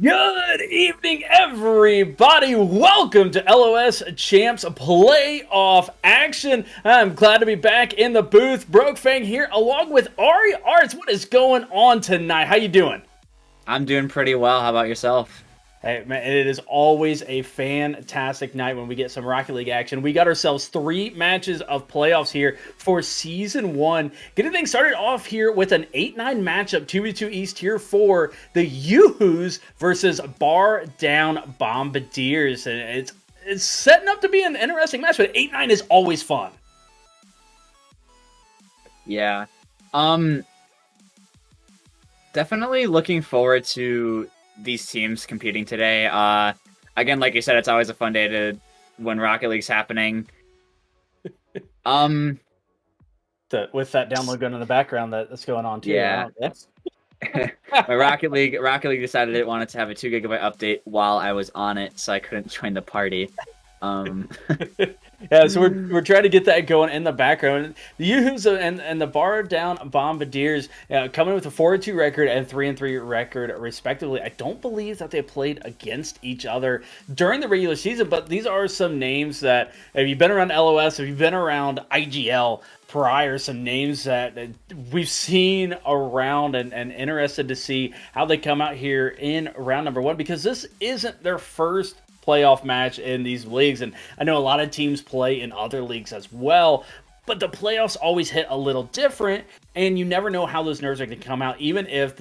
Good evening, everybody. Welcome to LOS Champs Playoff Action. I'm glad to be back in the booth. Brokefang here, along with Ari Arts. What is going on tonight? How you doing? I'm doing pretty well. How about yourself? Hey, man, it is always a fantastic night when we get some Rocket League action. We got ourselves 3 matches of playoffs here for Season 1. Getting things started off here with an 8-9 matchup, 2v2 East here for the YooHoo's versus Bar Down Bombadiers. And it's setting up to be an interesting match, but 8-9 is always fun. Yeah. Um, Definitely looking forward to these teams competing today. Again, like you said, it's always a fun day to when Rocket League's happening. Um, With that download gun in the background that's going on too. yeah. My Rocket League decided it wanted to have a 2 GB update while I was on it, so I couldn't join the party. Um, Yeah, so we're trying to get that going in the background. The YooHoo's and the Bar Down Bombardiers coming with a 4-2 record and 3-3 record respectively. I don't believe that they played against each other during the regular season, but these are some names that if you've been around LOS, if you've been around IGL prior, some names that we've seen around and interested to see how they come out here in round number 1 because this isn't their first playoff match in these leagues, and I know a lot of teams play in other leagues as well, but the playoffs always hit a little different, and you never know how those nerves are going to come out. Even if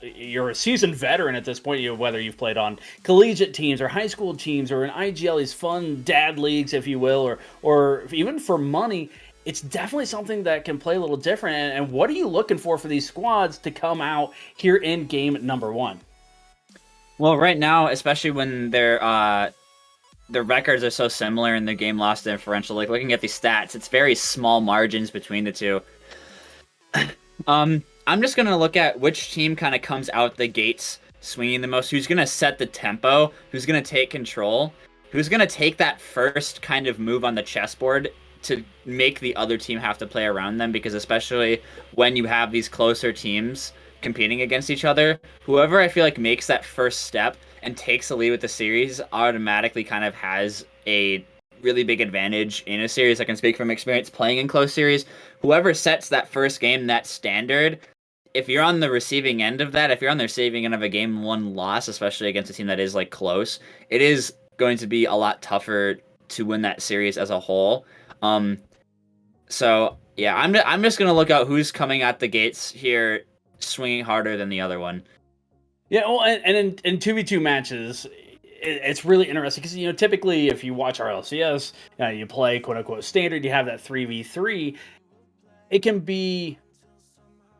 you're a seasoned veteran at this point, whether you've played on collegiate teams or high school teams or in IGL's fun dad leagues, if you will, or even for money, it's definitely something that can play a little different. And what are you looking for these squads to come out here in game number 1? well, right now, especially when their records are so similar in the game loss differential, like looking at the stats, it's very small margins between the two. I'm just gonna look at which team kind of comes out the gates swinging the most, who's gonna set the tempo, who's gonna take control, who's gonna take that first kind of move on the chessboard to make the other team have to play around them, because especially when you have these closer teams competing against each other, whoever I feel like makes that first step and takes the lead with the series automatically kind of has a really big advantage in a series. I can speak from experience playing in close series. Whoever sets that first game, that standard, if you're on the receiving end of that, if you're on the receiving end of a game 1 loss, especially against a team that is like close, it is going to be a lot tougher to win that series as a whole. Um, so yeah, I'm just gonna look out who's coming at the gates here, swinging harder than the other one. Yeah, well, and in 2v2 matches, it's really interesting because, typically if you watch RLCS, you play quote unquote standard, you have that 3v3. It can be,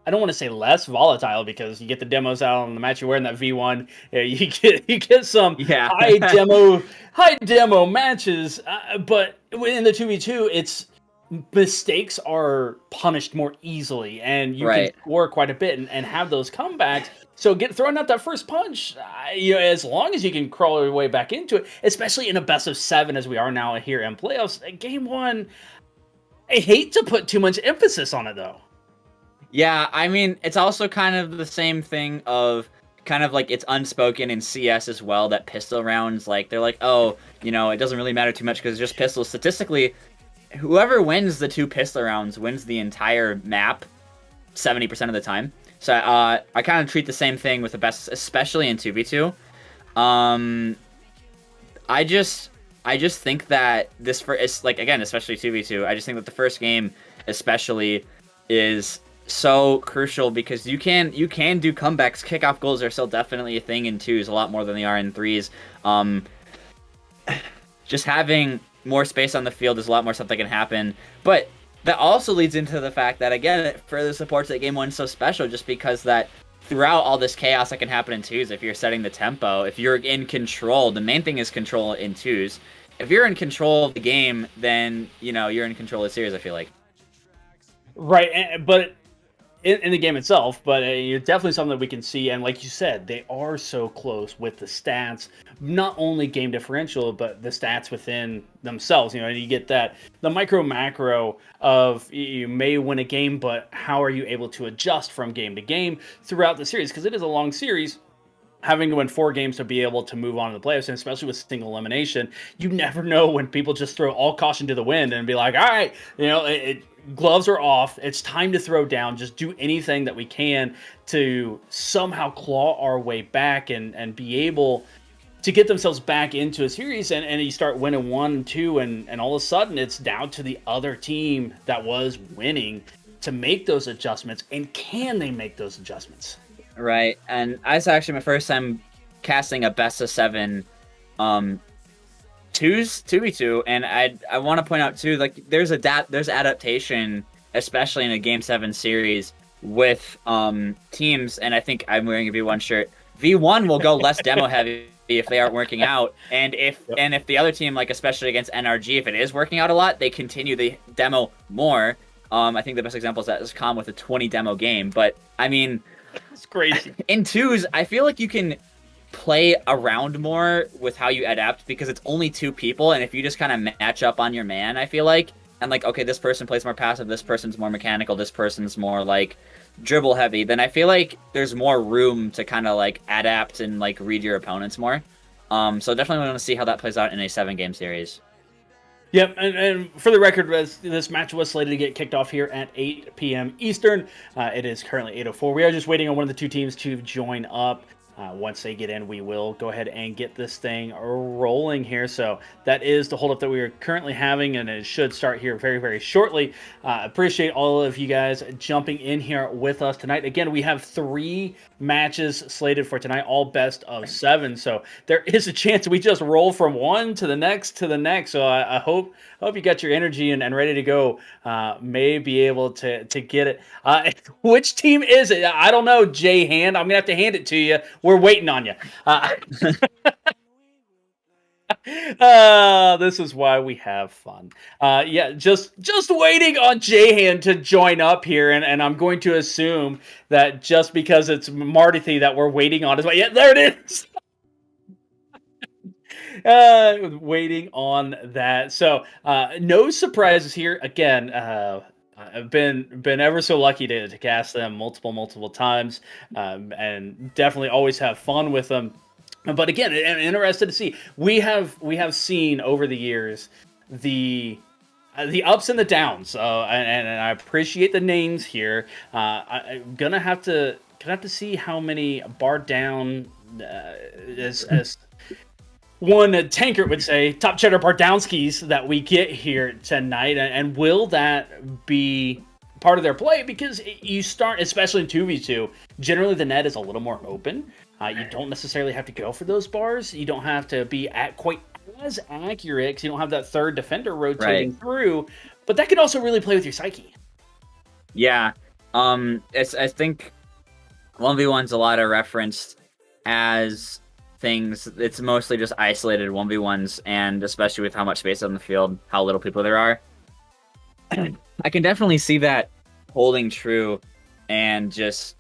I don't want to say less volatile because you get the demos out on the match you're wearing that V1. Yeah, you get some Yeah. high demo matches, but in the 2v2, it's mistakes are punished more easily and you can Right. score quite a bit and have those comebacks. So get throwing out that first punch, as long as you can crawl your way back into it, especially in a best of 7 as we are now here in playoffs. Game 1, I hate to put too much emphasis on it though. Yeah, I mean, it's also kind of the same thing of kind of like it's unspoken in CS as well that pistol rounds, like they're like, oh, it doesn't really matter too much because it's just pistols. Statistically, whoever wins the 2 pistol rounds wins the entire map 70% of the time. So I kind of treat the same thing with the best, especially in 2v2. Um, I just I just think that this for it's like again, especially 2v2. I just think that the first game especially is so crucial because you can do comebacks. Kickoff goals are still definitely a thing in twos, a lot more than they are in threes. Um, just having more space on the field is a lot more stuff that can happen. But that also leads into the fact that again, it further supports that game one's so special, just because that throughout all this chaos that can happen in twos, if you're setting the tempo, if you're in control, the main thing is control in twos. If you're in control of the game, then you're in control of the series. I feel like. Right, but in the game itself, but definitely something that we can see. And like you said, they are so close with the stats, not only game differential, but the stats within themselves. And you get that the micro macro of you may win a game, but how are you able to adjust from game to game throughout the series? Because it is a long series. having to win 4 games to be able to move on to the playoffs, and especially with single elimination, you never know when people just throw all caution to the wind and be like, all right, gloves are off. It's time to throw down. Just do anything that we can to somehow claw our way back and be able to get themselves back into a series. And you start winning 1, 2, and all of a sudden it's down to the other team that was winning to make those adjustments. And can they make those adjustments? Right, and it's actually my first time casting a best of 7 2v2, and I want to point out too, like there's adaptation, especially in a Game 7 series with teams, and I think I'm wearing a V1 shirt. V1 will go less demo heavy if they aren't working out, and if the other team, like especially against NRG, if it is working out a lot, they continue the demo more. I think the best example is that is Calm with a 20 demo game, but I mean, it's crazy. In 2s, I feel like you can play around more with how you adapt because it's only 2 people, and if you just kind of match up on your man, I feel like, and like, okay, this person plays more passive, this person's more mechanical, this person's more like dribble heavy, then I feel like there's more room to kind of like adapt and like read your opponents more. So definitely want to see how that plays out in a 7-game series. Yep, and for the record, this match was slated to get kicked off here at 8 p.m. Eastern. It is currently 8:04. We are just waiting on one of the 2 teams to join up. Once they get in, we will go ahead and get this thing rolling here. So that is the holdup that we are currently having, and it should start here very, very shortly. Appreciate all of you guys jumping in here with us tonight. Again, we have 3 matches slated for tonight, all best of 7. So there is a chance we just roll from one to the next to the next. So I hope you got your energy and ready to go. May be able to get it. Which team is it? I don't know, Jay Hand. I'm going to have to hand it to you. We're waiting on you. This is why we have fun. Yeah, just waiting on J-Hand to join up here, and I'm going to assume that just because it's Marty that we're waiting on is why. Yeah, there it is. Waiting on that. So no surprises here. Again, I've been ever so lucky to cast them multiple times, and definitely always have fun with them. But again, I'm interested to see. We have seen over the years the ups and the downs, and I appreciate the names here. I'm gonna have to see how many bar down as one Tankard would say, top cheddar Bardowskis that we get here tonight, and will that be part of their play? Because you start, especially in 2v2, generally the net is a little more open. You don't necessarily have to go for those bars. You don't have to be quite as accurate because you don't have that third defender rotating through. But that can also really play with your psyche. Yeah, I think 1v1's a lot of referenced as things. It's mostly just isolated 1v1s, and especially with how much space on the field, how little people there are. I can definitely see that holding true, and just,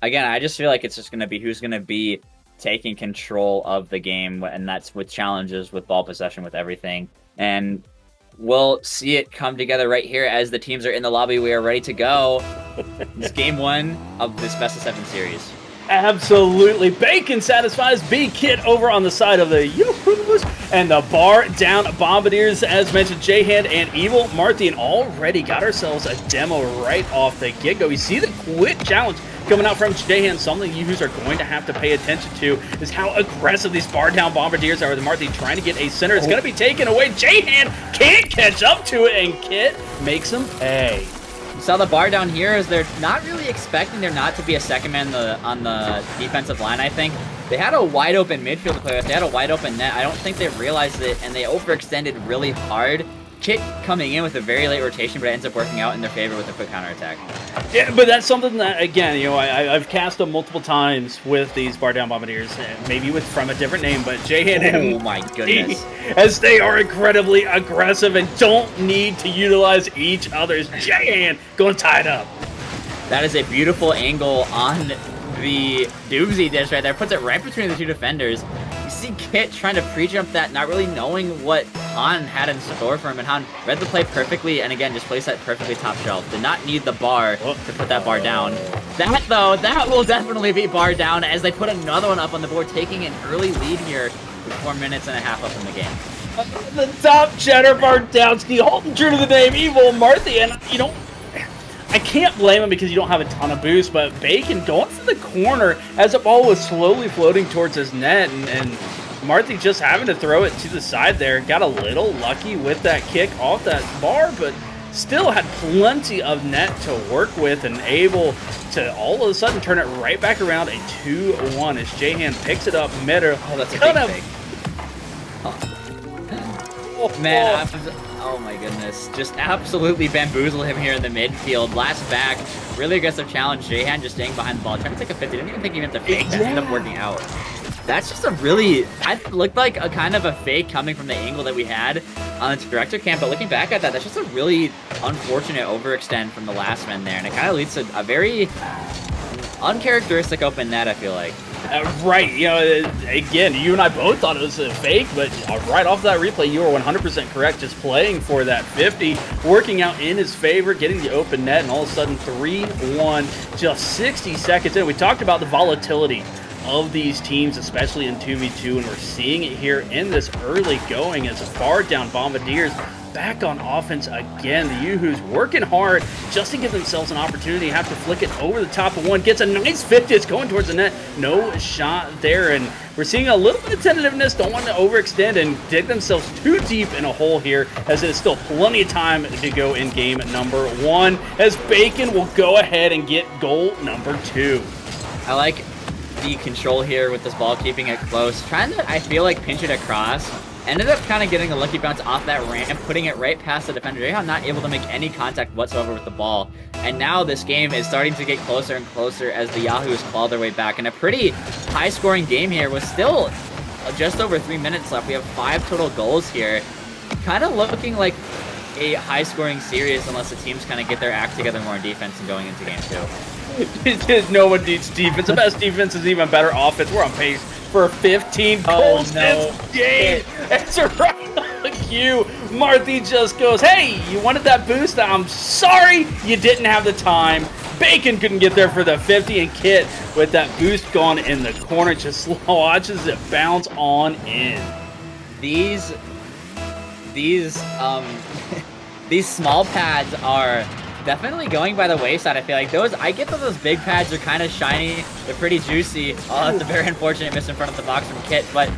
again, I just feel like it's just going to be who's going to be taking control of the game, and that's with challenges, with ball possession, with everything. And we'll see it come together right here as the teams are in the lobby. We are ready to go. It's game 1 of this best of 7 series. Absolutely. Bacon satisfies B-Kit over on the side of the YooHoo's, and the bar down Bombadiers, as mentioned, J-Hand and Evil Martin already got ourselves a demo right off the get-go. We see the quick challenge coming out from J-Hand. Something YooHoo's are going to have to pay attention to is how aggressive these bar down Bombadiers are. With Martin trying to get a center. It's going to be taken away. J-Hand can't catch up to it, and Kit makes him pay. You saw the bar down here as they're not really expecting there not to be a second man on the defensive line, I think. They had a wide open midfield to play with. They had a wide open net. I don't think they realized it, and they overextended really hard. Kit coming in with a very late rotation, but it ends up working out in their favor with a quick counterattack. Yeah, but that's something that, again, I've cast them multiple times with these bar down Bombadiers, maybe from a different name, but J-Hand, oh my goodness, as they are incredibly aggressive and don't need to utilize each other's. J-Hand going to tie it up. That is a beautiful angle on the doozy dish right there. Puts it right between the 2 defenders. You see Kit trying to pre-jump that, not really knowing what Han had in store for him, and Han read the play perfectly, and again, just placed that perfectly top shelf. Did not need the bar to put that bar down. That, though, that will definitely be bar down as they put another one up on the board, taking an early lead here with 4 minutes and a half up in the game. The top Cheddar Bardowski holding true to the name, Evil Marthy, and you know, I can't blame him because you don't have a ton of boost, but Bacon going for the corner as the ball was slowly floating towards his net, and Marthy just having to throw it to the side there. Got a little lucky with that kick off that bar, but still had plenty of net to work with and able to all of a sudden turn it right back around a 2-1 as Jahan picks it up mid-air. Oh, that's a big fake. Oh. Man, oh my goodness. Just absolutely bamboozle him here in the midfield. Last back, really aggressive challenge. Jahan just staying behind the ball, trying to take a 50. Didn't even think he meant to fake. That ended up working out. That's just a really, it looked like a kind of a fake coming from the angle that we had on the director cam, but looking back at that, that's just a really unfortunate overextend from the last man there, and it kind of leads to a very uncharacteristic open net, I feel like. Right, you know, again, you and I both thought it was a fake, but right off that replay, you were 100% correct, just playing for that 50, working out in his favor, getting the open net, and all of a sudden 3-1, just 60 seconds in. We talked about the volatility of these teams, especially in 2v2, and we're seeing it here in this early going as far down Bombadiers back on offense again. The YooHoo's working hard just to give themselves an opportunity, have to flick it over the top of one, gets a nice 50, it's going towards the net, no shot there, and we're seeing a little bit of tentativeness, don't want to overextend and dig themselves too deep in a hole here, as there's still plenty of time to go in game number 1, as Bacon will go ahead and get goal number 2. I like the control here with this ball, keeping it close, trying to, I feel like, pinch it across. Ended up kind of getting a lucky bounce off that ramp, putting it right past the defender. Jahan not able to make any contact whatsoever with the ball. And now this game is starting to get closer and closer as the YooHoo's claw their way back. And a pretty high-scoring game here with still just over 3 minutes left. We have 5 total goals here. Kind of looking like a high-scoring series unless the teams kind of get their act together more in defense and going into game 2. No one needs defense. The best defense is even better offense. We're on pace for 15 goals this game. It's right on the cue. Marthy just goes, hey, you wanted that boost? I'm sorry you didn't have the time. Bacon couldn't get there for the 50, and Kit with that boost gone in the corner just watches it bounce on in. These small pads are definitely going by the wayside. I feel like I get that those big pads are kind of shiny, they're pretty juicy. Oh, that's a very unfortunate miss in front of the box from Kit, but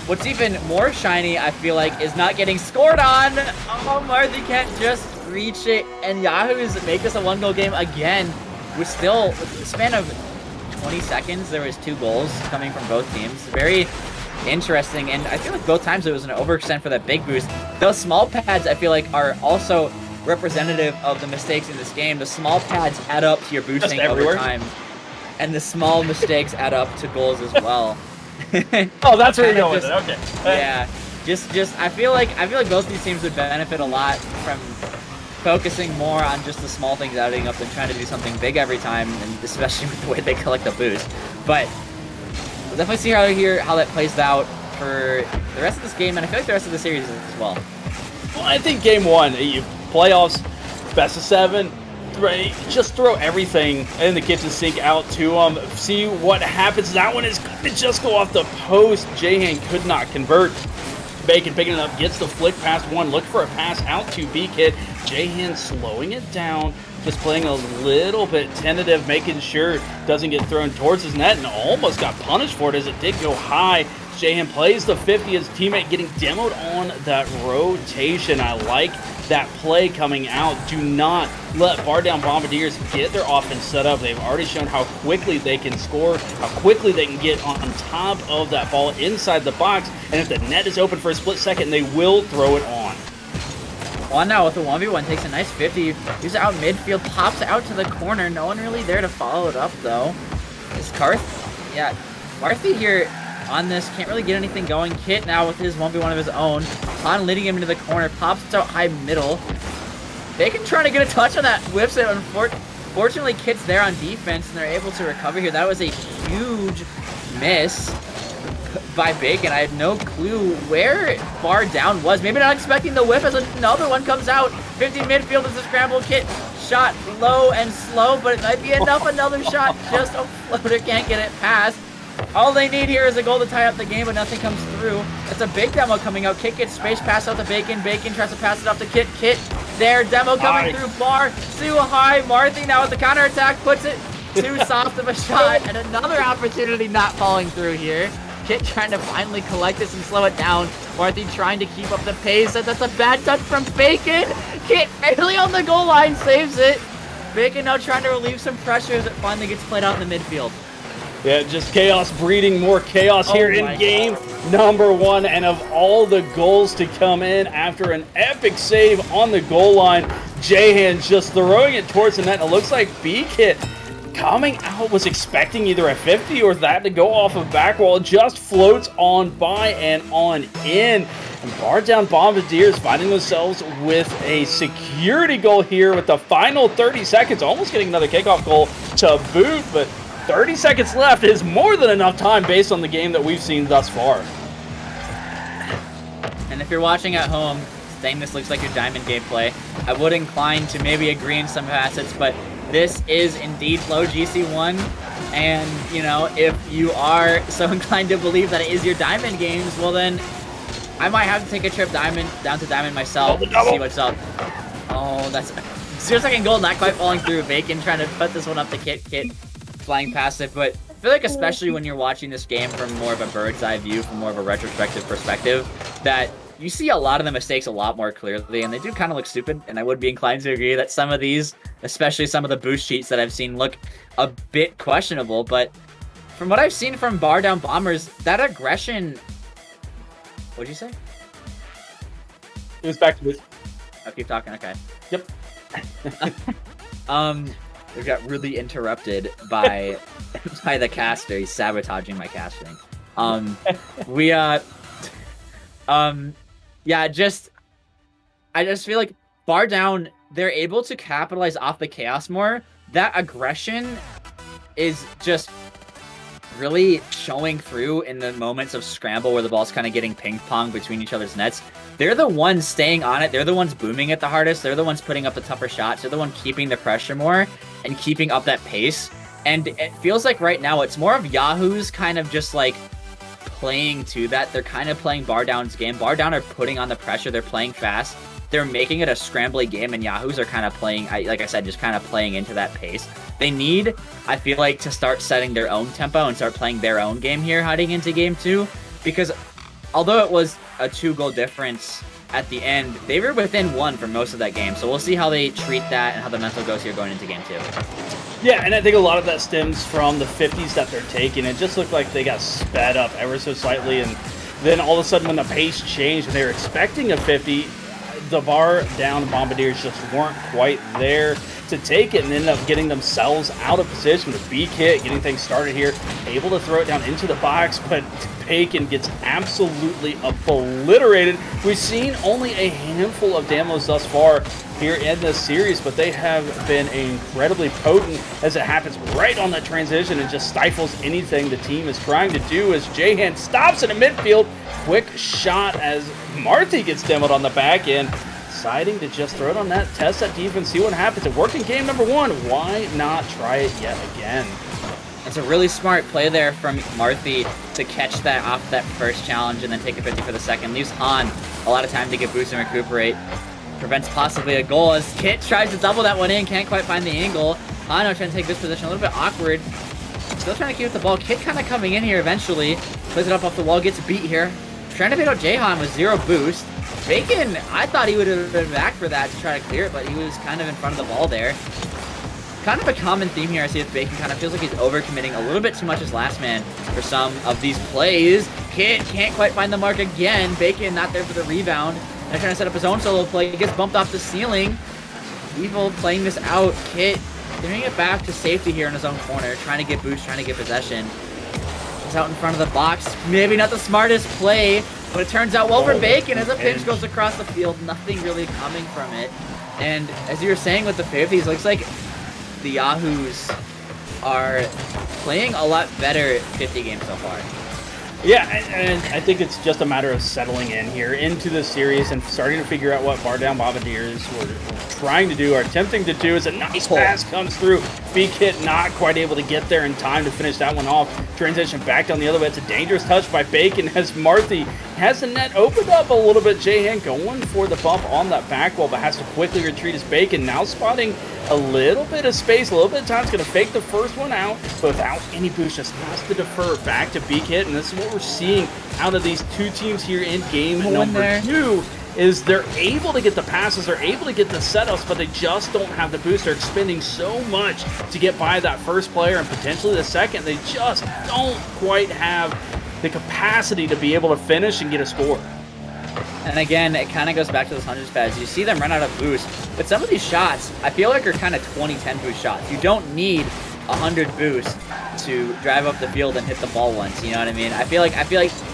what's even more shiny, I feel like, is not getting scored on. Oh, Marthy can't just reach it, and YooHoo's make this a 1-goal game again. With the span of 20 seconds, there was 2 goals coming from both teams. Very interesting, and I feel like both times it was an overextend for that big boost. Those small pads, I feel like, are also representative of the mistakes in this game. The small pads add up to your boosting over time, and the small mistakes add up to goals as well. Oh, that's where you're going with it. Okay. Yeah, just I feel like both these teams would benefit a lot from focusing more on just the small things adding up than trying to do something big every time, and especially with the way they collect the boost. But we'll definitely see how that plays out for the rest of this game, and I feel like the rest of the series as well. Well, I think game 1, playoffs, best of 7, just throw everything in the kitchen sink out to them. See what happens. That one is going to just go off the post. Jahan could not convert. Bacon picking it up, gets the flick past one, look for a pass out to B-Kid. Jahan slowing it down, just playing a little bit tentative, making sure it doesn't get thrown towards his net, and almost got punished for it as it did go high. Jahan plays the 50, his teammate getting demoed on that rotation. I like that play coming out. Do not let Bar Down Bombadiers get their offense set up. They've already shown how quickly they can score, how quickly they can get on top of that ball inside the box, and if the net is open for a split second, they will throw it on. On now with the 1v1, takes a nice 50, he's out midfield, pops out to the corner, no one really there to follow it up though. Is Marthy here on this, can't really get anything going. Kit now with his 1v1 of his own. Han leading him into the corner, pops out high middle. Bacon trying to get a touch on that, whips it. Unfortunately, Kit's there on defense, and they're able to recover here. That was a huge miss. by Bacon. I had no clue where bar down was. Maybe not expecting the whip as another one comes out. 50 midfield is a scramble. Kit shot low and slow, but it might be enough. Another shot, just a floater, can't get it past. All they need here is a goal to tie up the game, but nothing comes through. It's a big demo coming out. Kit gets space, pass out to Bacon. Bacon tries to pass it off to Kit. Kit there, demo coming through. Bar too high. Marthy now with the counterattack puts it too soft of a shot, and another opportunity not falling through here. Kit trying to finally collect this and slow it down. Marthy trying to keep up the pace. That's a bad touch from Bacon. Kit barely on the goal line, saves it. Bacon now trying to relieve some pressure as it finally gets played out in the midfield. Yeah, just chaos breeding more chaos here in game number 1. And of all the goals to come in after an epic save on the goal line, Jahan just throwing it towards the net. It looks like B-Kit coming out was expecting either a 50 or that to go off of back wall. It just floats on by and on in. And bar down Bombadiers finding themselves with a security goal here with the final 30 seconds. Almost getting another kickoff goal to boot, but 30 seconds left is more than enough time based on the game that we've seen thus far. And if you're watching at home, saying this looks like your diamond gameplay, I would incline to maybe agree in some facets, but this is indeed low GC1. And, you know, if you are so inclined to believe that it is your diamond games, well then, I might have to take a trip down to diamond myself to see what's up. Oh, that's 0-second goal, not quite falling through. Bacon trying to put this one up to Kit. Kit flying past it, but I feel like especially when you're watching this game from more of a bird's eye view, from more of a retrospective perspective, that you see a lot of the mistakes a lot more clearly, and they do kind of look stupid, and I would be inclined to agree that some of these, especially some of the boost cheats that I've seen, look a bit questionable, but from what I've seen from bar down Bombers, that aggression... What'd you say? It was back to this. I'll keep talking, okay. Yep. We got really interrupted by the caster. He's sabotaging my casting. Yeah, I just feel like bar down, they're able to capitalize off the chaos more. That aggression is just really showing through in the moments of scramble where the ball's kind of getting ping-pong between each other's nets. They're the ones staying on it. They're the ones booming it the hardest. They're the ones putting up the tougher shots. They're the one keeping the pressure more and keeping up that pace. And it feels like right now it's more of YooHoo's kind of just like playing to that. They're kind of playing bar down's game. Bar down are putting on the pressure. They're playing fast. They're making it a scrambly game, and YooHoo's are kind of playing, like I said, just kind of playing into that pace. They need, I feel like, to start setting their own tempo and start playing their own game here heading into game 2, because although it was a 2-goal difference at the end, they were within 1 for most of that game. So we'll see how they treat that and how the mental goes here going into game 2. Yeah, and I think a lot of that stems from the 50s that they're taking. It just looked like they got sped up ever so slightly, and then all of a sudden when the pace changed and they were expecting a 50, the bar down Bombadiers just weren't quite there to take it and ended up getting themselves out of position with B-Kit, getting things started here, able to throw it down into the box, but Bacon gets absolutely obliterated. We've seen only a handful of demos thus far here in this series, but they have been incredibly potent as it happens right on the transition and just stifles anything the team is trying to do as Jahan stops in the midfield. Quick shot as Marthy gets demoed on the back end, deciding to just throw it on that, test that defense, see what happens. It worked in game number 1. Why not try it yet again? It's a really smart play there from Marthy to catch that off that first challenge and then take a 50 for the second. Leaves Han a lot of time to get boost and recuperate. Prevents possibly a goal as Kit tries to double that one in, can't quite find the angle. Hano trying to take this position, a little bit awkward. Still trying to keep the ball. Kit kind of coming in here eventually. Plays it up off the wall, gets beat here. Trying to beat out Jahan with 0 boost. Bacon, I thought he would have been back for that to try to clear it, but he was kind of in front of the ball there. Kind of a common theme here I see with Bacon. Kind of feels like he's overcommitting a little bit too much as last man for some of these plays. Kit can't quite find the mark again. Bacon not there for the rebound. They're trying to set up his own solo play. He gets bumped off the ceiling. Evil playing this out. Kit bringing it back to safety here in his own corner. Trying to get boost, trying to get possession. He's out in front of the box. Maybe not the smartest play, but it turns out well for Bacon as a pinch goes across the field. Nothing really coming from it. And as you were saying with the 50s, looks like the YooHoo's are playing a lot better 50 games so far. Yeah, and I think it's just a matter of settling in here into the series and starting to figure out what Bar Down Bombadiers were trying to do or attempting to do. As a nice pass comes through, B-Kit not quite able to get there in time to finish that one off. Transition back down the other way. It's a dangerous touch by Bacon as Marthy has the net opened up a little bit. J-Han going for the bump on that back wall, but has to quickly retreat as Bacon now spotting a little bit of space, a little bit of time. It's going to fake the first one out, but without any boost, just has to defer back to B-Kit. And this is what we're seeing out of these two teams here in game number 2. Is they're able to get the passes, they're able to get the setups, but they just don't have the boost. They're expending so much to get by that first player and potentially the second. They just don't quite have the capacity to be able to finish and get a score. And again, it kind of goes back to those hundreds pads. You see them run out of boost, but some of these shots, I feel like are kind of 20-10 boost shots. You don't need 100 boost to drive up the field and hit the ball once. You know what I mean? I feel like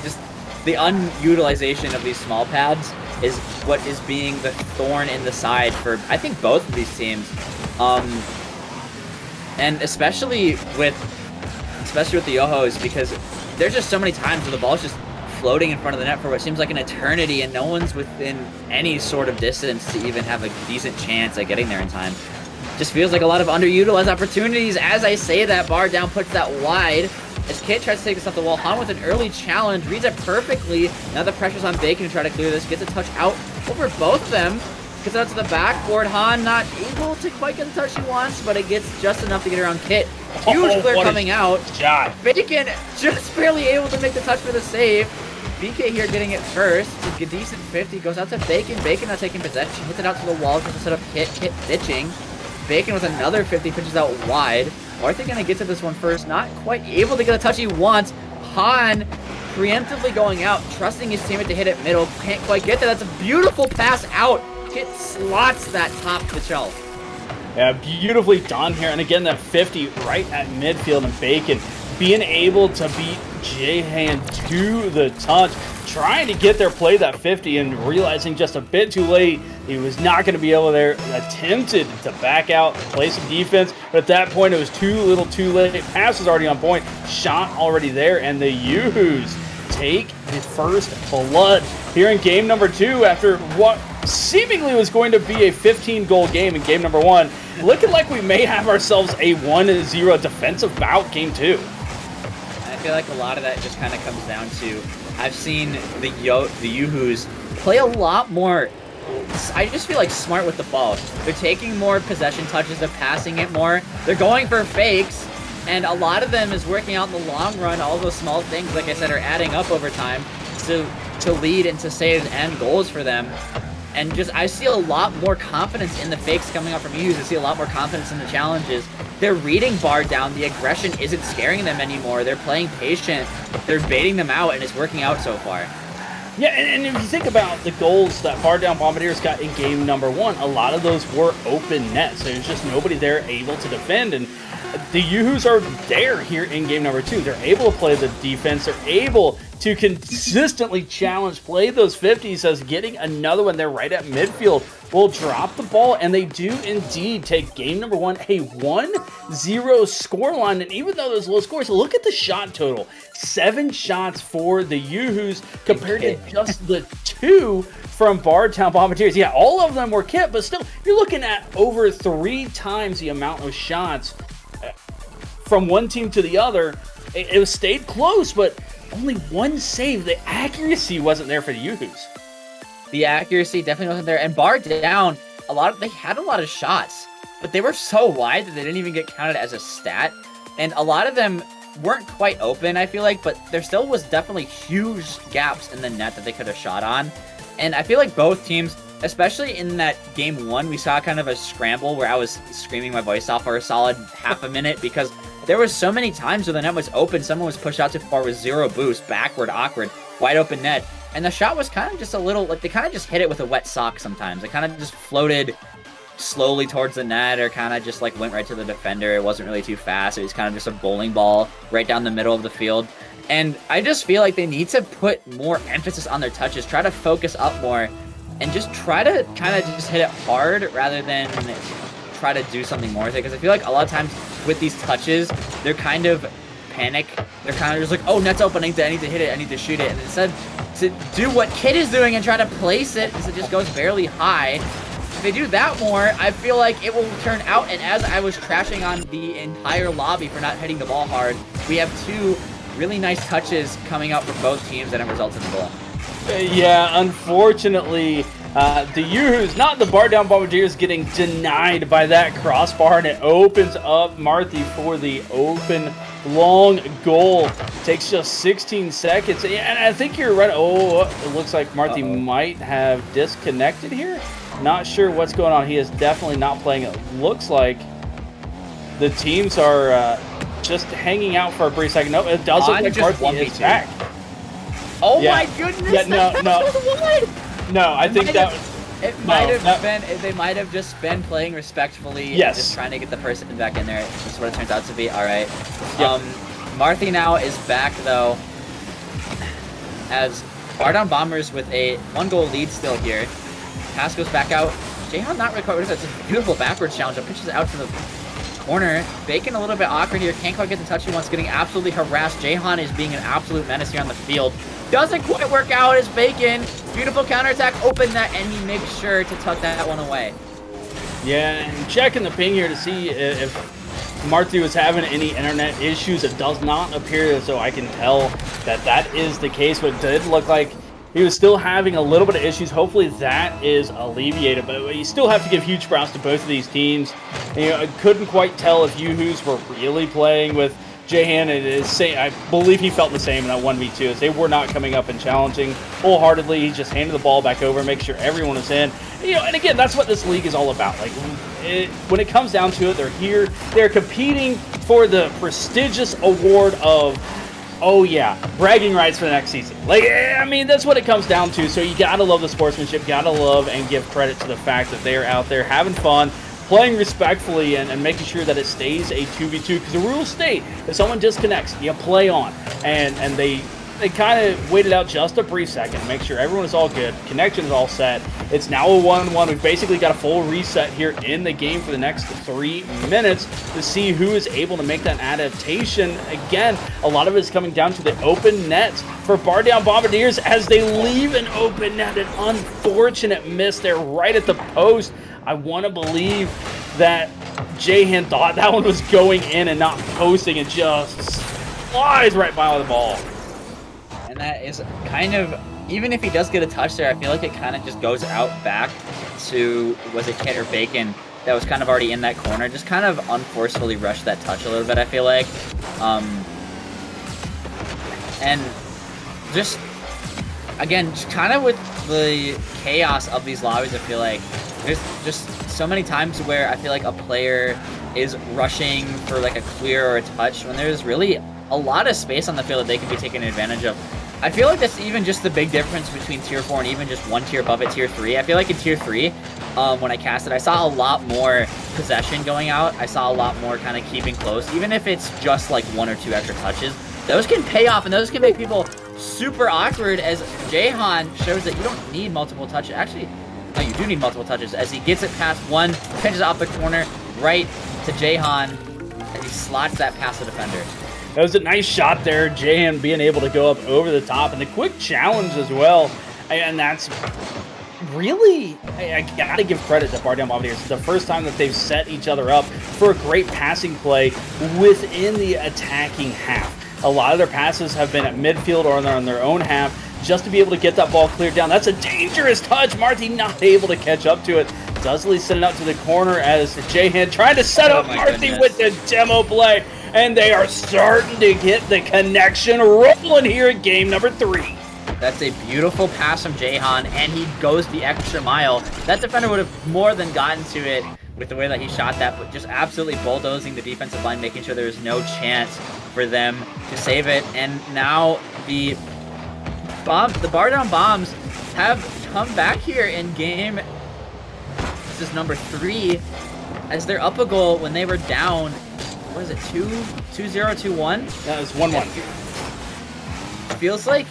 just the unutilization of these small pads is what is being the thorn in the side for, I think, both of these teams. And especially with the YooHoo's, because there's just so many times where the ball's just floating in front of the net for what seems like an eternity, and no one's within any sort of distance to even have a decent chance at getting there in time. Just feels like a lot of underutilized opportunities. As I say that, Bar Down puts that wide. As Kit tries to take this off the wall, Han with an early challenge, reads it perfectly. Now the pressure's on Bacon to try to clear this. Gets a touch out over both of them. Gets out to the backboard. Han not able to quite get the touch he wants, but it gets just enough to get around Kit. Huge clear coming out. Shot. Bacon just barely able to make the touch for the save. BK here getting it first. It's a decent 50. Goes out to Bacon. Bacon not taking possession. Hits it out to the wall. Tries to set up Kit. Kit ditching. Bacon with another 50. Pitches out wide. Are they going to get to this one first? Not quite able to get the touch he wants. Han preemptively going out, trusting his teammate to hit it middle. Can't quite get there. That's a beautiful pass out. Kit slots that top of the shelf. Yeah, beautifully done here. And again, that 50 right at midfield, and Bacon being able to beat J-Han to the touch, trying to get there, play that 50, and realizing just a bit too late he was not going to be able to there. Attempted to back out, play some defense, but at that point it was too little too late. Pass was already on point, shot already there, and the YooHoo's take the first blood here in game number 2 after what seemingly was going to be a 15-goal game in game number 1. Looking like we may have ourselves a 1-0 defensive bout game 2. I feel like a lot of that just kind of comes down to, I've seen the YooHoo's play a lot more, I just feel like, smart with the ball. They're taking more possession touches, they're passing it more, they're going for fakes, and a lot of them is working out in the long run. All those small things, like I said, are adding up over time to lead into saves and goals for them. And just, I see a lot more confidence in the fakes coming up from YooHoo's. I see a lot more confidence in the challenges. They're reading Bar Down. The aggression isn't scaring them anymore. They're playing patient. They're baiting them out, and it's working out so far. Yeah, and if you think about the goals that Bar Down Bombadiers got in game number 1, a lot of those were open nets. There's just nobody there able to defend, and the YooHoo's are there here in game number 2. They're able to play the defense. They're able to consistently challenge, play those 50s, as getting another one there right at midfield will drop the ball, and they do indeed take game number 1, a 1-0 scoreline. And even though there's low scores, look at the shot total. 7 shots for the YooHoo's compared to just the 2 from Bar Down Bombadiers. Yeah, all of them were Kit, but still, you're looking at over 3 times the amount of shots from one team to the other. It was stayed close, but only 1 save. The accuracy wasn't there for the YooHoo's. The accuracy definitely wasn't there. And Bar Down, they had a lot of shots, but they were so wide that they didn't even get counted as a stat. And a lot of them weren't quite open, I feel like, but there still was definitely huge gaps in the net that they could have shot on. And I feel like both teams, especially in that game 1, we saw kind of a scramble where I was screaming my voice off for a solid half a minute, because there was so many times where the net was open, someone was pushed out too far with 0 boost, backward, awkward, wide open net, and the shot was kind of just a little, like, they kind of just hit it with a wet sock sometimes. They kind of just floated slowly towards the net, or kind of just, like, went right to the defender. It wasn't really too fast. It was kind of just a bowling ball right down the middle of the field. And I just feel like they need to put more emphasis on their touches, try to focus up more, and just try to kind of just hit it hard rather than try to do something more with it. Because I feel like a lot of times with these touches, they're kind of panic. They're kind of just like, oh, net's opening, I need to hit it, I need to shoot it. And instead to do what Kid is doing and try to place it, because it just goes barely high. If they do that more, I feel like it will turn out. And as I was trashing on the entire lobby for not hitting the ball hard, we have 2 really nice touches coming out for both teams, and it results in the goal. Yeah, unfortunately, the YooHoo's, not the bar down Bombardiers, getting denied by that crossbar, and it opens up Marthy for the open long goal. Takes just 16 seconds, and I think you're right. Oh, it looks like Marthy might have disconnected here. Not sure what's going on. He is definitely not playing. It looks like the teams are just hanging out for a brief second. No, it does look like Marthy is back. Oh my goodness! Yeah, no, I think that it might have been. They might have just been playing respectfully. Yes. And just trying to get the person back in there. That's what it turns out to be. All right. Yep. Marthy now is back though, as Ardon Bombers with a 1-goal lead still here. Pass goes back out. Jahan not recovered. That's a beautiful backwards challenge. It pitches out to the corner. Bacon a little bit awkward here. Can't quite get the touch he wants. Getting absolutely harassed. Jahan is being an absolute menace here on the field. Doesn't quite work out as Bacon. Beautiful counterattack. Open that, and he makes sure to tuck that one away. Yeah, and checking the ping here to see if Marthy was having any internet issues. It does not appear as though I can tell that that is the case, but it did look like he was still having a little bit of issues. Hopefully that is alleviated, but you still have to give huge props to both of these teams. And, you know, I couldn't quite tell if YooHoo's were really playing with Jahan. I believe he felt the same in that 1v2, as they were not coming up and challenging wholeheartedly. He just handed the ball back over, make sure everyone is in. You know, and again, that's what this league is all about. Like, when it comes down to it, they're here. They're competing for the prestigious award of, oh yeah, bragging rights for the next season. Like, I mean, that's what it comes down to. So you gotta love the sportsmanship, gotta love and give credit to the fact that they are out there having fun, playing respectfully, and making sure that it stays a 2v2, because the rules state if someone disconnects, you play on. And they kind of waited out just a brief second, make sure everyone is all good, connection is all set. It's now a 1-1. We've basically got a full reset here in the game for the next 3 minutes to see who is able to make that adaptation. Again, a lot of it is coming down to the open nets for Bar Down Bombadiers as they leave an open net. An unfortunate miss there right at the post. I want to believe that Jahan thought that one was going in and not posting, and just flies right by the ball. And that is kind of, even if he does get a touch there, I feel like it kind of just goes out back to, was it Kit or Bacon that was kind of already in that corner, just kind of unforcefully rushed that touch a little bit, I feel like. And just, again, just kind of with the chaos of these lobbies, I feel like there's just so many times where I feel like a player is rushing for like a clear or a touch when there's really a lot of space on the field that they can be taken advantage of. I feel like that's even just the big difference between Tier 4 and even just one tier above it, Tier 3. I feel like in Tier 3, when I cast it, I saw a lot more possession going out. I saw a lot more kind of keeping close. Even if it's just like 1 or 2 extra touches, those can pay off, and those can make people super awkward, as Jahan shows that you don't need multiple touches. Actually, no, you do need multiple touches, as he gets it past one, pinches off the corner, right to Jahan, and he slots that past the defender. That was a nice shot there, Jahan being able to go up over the top, and the quick challenge as well. And that's really, I gotta give credit to Bar Down Bombadiers. It's the first time that they've set each other up for a great passing play within the attacking half. A lot of their passes have been at midfield or on their own half, just to be able to get that ball cleared down. That's a dangerous touch. Marty not able to catch up to it. Dudley sent it out to the corner as Jahan trying to set up Marty with the demo play. And they are starting to get the connection rolling here in game number 3. That's a beautiful pass from Jahan, and he goes the extra mile. That defender would have more than gotten to it with the way that he shot that, but just absolutely bulldozing the defensive line, making sure there is no chance for them to save it. And now the Bar Down Bombs have come back here in game, this is number 3, as they're up a goal when they were down. What is it, 2-0, 2-1? That was 1-1. It feels like,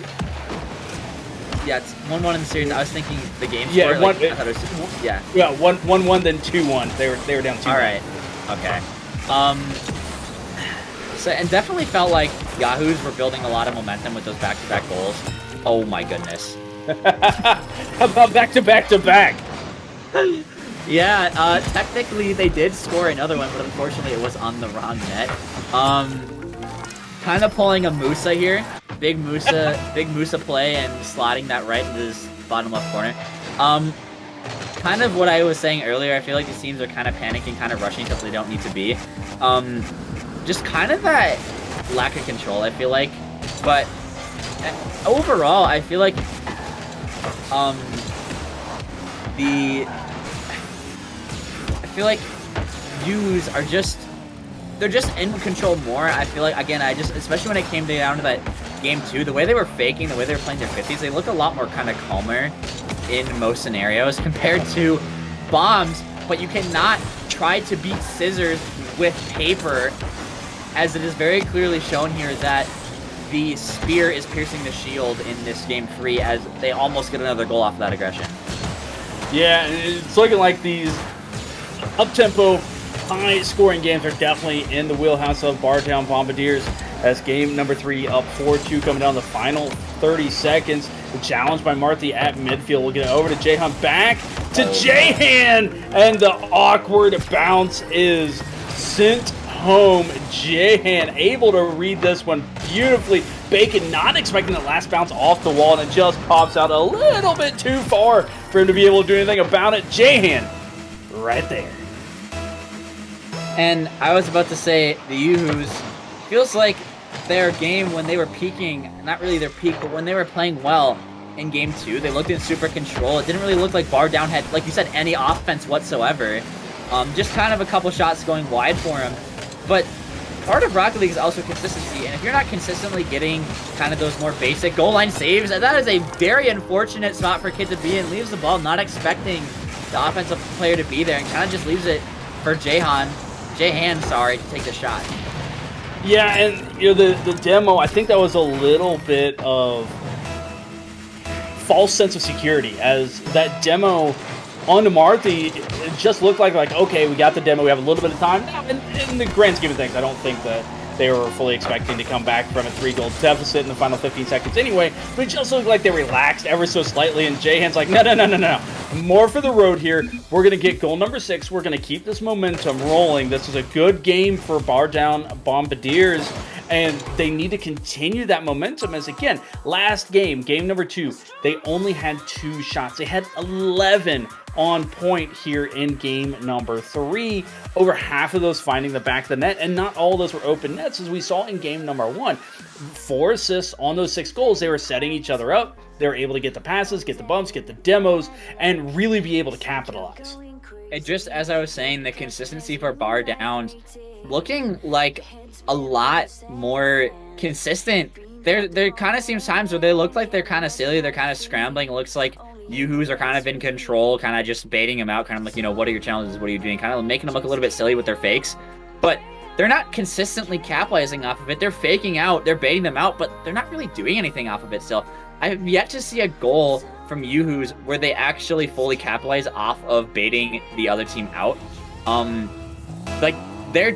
yeah, it's 1-1 in the series. I was thinking the game score. Yeah, I thought it was, yeah. Yeah, 1-1, then 2-1. They were down 2-1. All right, okay. Musa, and definitely felt like YooHoo's were building a lot of momentum with those back-to-back goals. Oh my goodness. How about back-to-back-to-back? Yeah, technically they did score another one, but unfortunately it was on the wrong net. Kind of pulling a Musa here. Big Musa play and slotting that right into this bottom left corner. Kind of what I was saying earlier, I feel like these teams are kind of panicking, kind of rushing because they don't need to be. Just kind of that lack of control, I feel like. But overall, I feel like YooHoo's are just, they're just in control more. I feel like, again, especially when it came down to that game 2, the way they were faking, the way they were playing their 50s, they look a lot more kind of calmer in most scenarios compared to Bombs, but you cannot try to beat Scissors with paper, as it is very clearly shown here that the spear is piercing the shield in this game 3 as they almost get another goal off of that aggression. Yeah, it's looking like these up-tempo, high-scoring games are definitely in the wheelhouse of Bartown Bombadiers, as game number 3 up 4-2 coming down the final 30 seconds. The challenge by Marthy at midfield. We'll get it over to Jahan, back to Jahan, and the awkward bounce is sent home. Jahan able to read this one beautifully. Bacon not expecting the last bounce off the wall, and it just pops out a little bit too far for him to be able to do anything about it. Jahan right there. And I was about to say, the YooHoo's feels like their game when they were peaking, not really their peak, but when they were playing well in game 2, they looked in super control. It didn't really look like Bar Down had, like you said, any offense whatsoever. Just kind of a couple shots going wide for him. But part of Rocket League is also consistency, and if you're not consistently getting kind of those more basic goal line saves, that is a very unfortunate spot for Kid to be in. Leaves the ball not expecting the offensive player to be there, and kind of just leaves it for Jahan, sorry, to take the shot. Yeah, and you know the demo, I think that was a little bit of false sense of security, as that demo onto Marthy, it just looked like okay, we got the demo, we have a little bit of time. Now, in the grand scheme of things, I don't think that they were fully expecting to come back from a 3-goal deficit in the final 15 seconds anyway, but it just looked like they relaxed ever so slightly, and Jahan's like, no. More for the road here. We're going to get goal number 6. We're going to keep this momentum rolling. This is a good game for Bar Down Bombadiers, and they need to continue that momentum, as again, last game, game number 2, they only had 2 shots. They had 11 on point here in game number 3, over half of those finding the back of the net, and not all of those were open nets, as we saw in game number 1. 4 assists on those 6 goals. They were setting each other up. They were able to get the passes, get the bumps, get the demos, and really be able to capitalize. And just as I was saying, the consistency for Bar Down looking like a lot more consistent. There kind of seems times where they look like they're kind of silly, they're kind of scrambling. It looks like YooHoo's are kind of in control, kind of just baiting them out, kind of like, what are your challenges, what are you doing, kind of making them look a little bit silly with their fakes. But they're not consistently capitalizing off of it. They're faking out, they're baiting them out, but they're not really doing anything off of it still. I have yet to see a goal from YooHoo's where they actually fully capitalize off of baiting the other team out. They're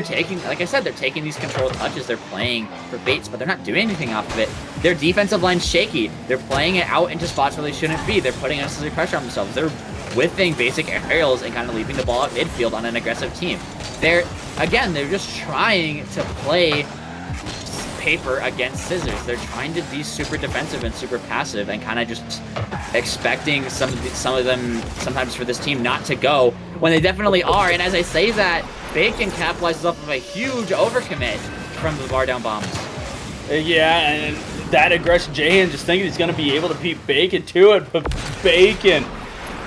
taking, like I said, they're taking these control touches, they're playing for baits, but they're not doing anything off of it. Their defensive line's shaky. They're playing it out into spots where they shouldn't be. They're putting unnecessary pressure on themselves. They're whiffing basic aerials and kind of leaving the ball at midfield on an aggressive team. They're just trying to play paper against Scissors. They're trying to be super defensive and super passive, and kind of just expecting some of them sometimes for this team not to go when they definitely are. And as I say that, Bacon capitalizes off of a huge overcommit from the Bar Down Bombs. Yeah, and that aggression, Jahan just thinking he's going to be able to beat Bacon to it, but Bacon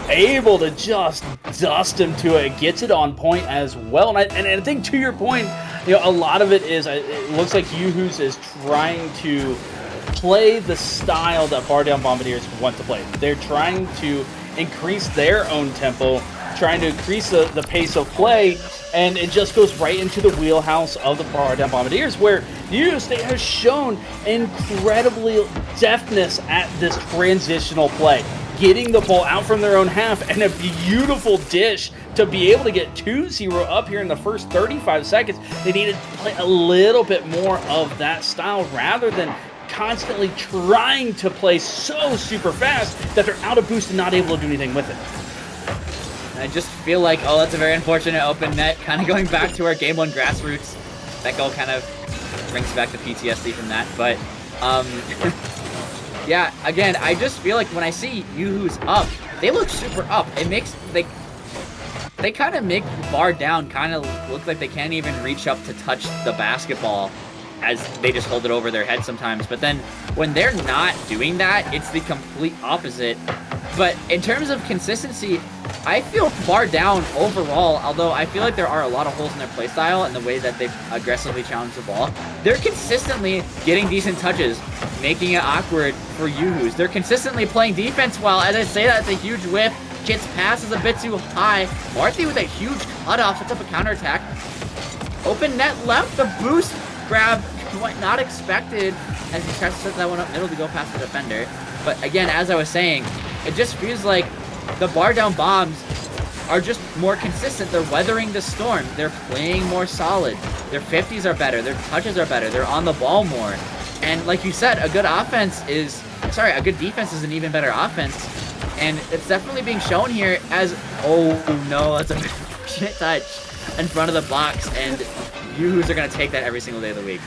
able to just dust him to it, gets it on point as well. And I think to your point, a lot of it is, it looks like YooHoo's is trying to play the style that Bar Down Bombadiers want to play. They're trying to increase their own tempo, trying to increase the pace of play, and it just goes right into the wheelhouse of the Bar Down Bombadiers, where YooHoo's has shown incredibly deftness at this transitional play, getting the ball out from their own half, and a beautiful dish to be able to get 2-0 up here in the first 35 seconds. They needed to play a little bit more of that style rather than constantly trying to play so super fast that they're out of boost and not able to do anything with it. I just feel like, oh, that's a very unfortunate open net. Kind of going back to our Game 1 grassroots. That goal kind of brings back the PTSD from that. But, yeah, again, I just feel like when I see YooHoo's up, they look super up. It makes, they kind of make bar down kind of look like they can't even reach up to touch the basketball, as they just hold it over their head sometimes. But then when they're not doing that, it's the complete opposite. But in terms of consistency, I feel bar down overall, although I feel like there are a lot of holes in their playstyle and the way that they aggressively challenge the ball. They're consistently getting decent touches, making it awkward for YooHoo's. They're consistently playing defense well. As I say that, it's a huge whiff. Kit's pass is a bit too high. Marthy with a huge cutoff, sets up a counterattack. Open net left, the boost grab, what not expected, as he tries to set that one up middle to go past the defender. But again, as I was saying, it just feels like the bar down bombs are just more consistent. They're weathering the storm. They're playing more solid. Their 50s are better. Their touches are better. They're on the ball more. And like you said, a good defense is an even better offense. And it's definitely being shown here as, oh no, that's a shit touch in front of the box. And YooHoo's are going to take that every single day of the week.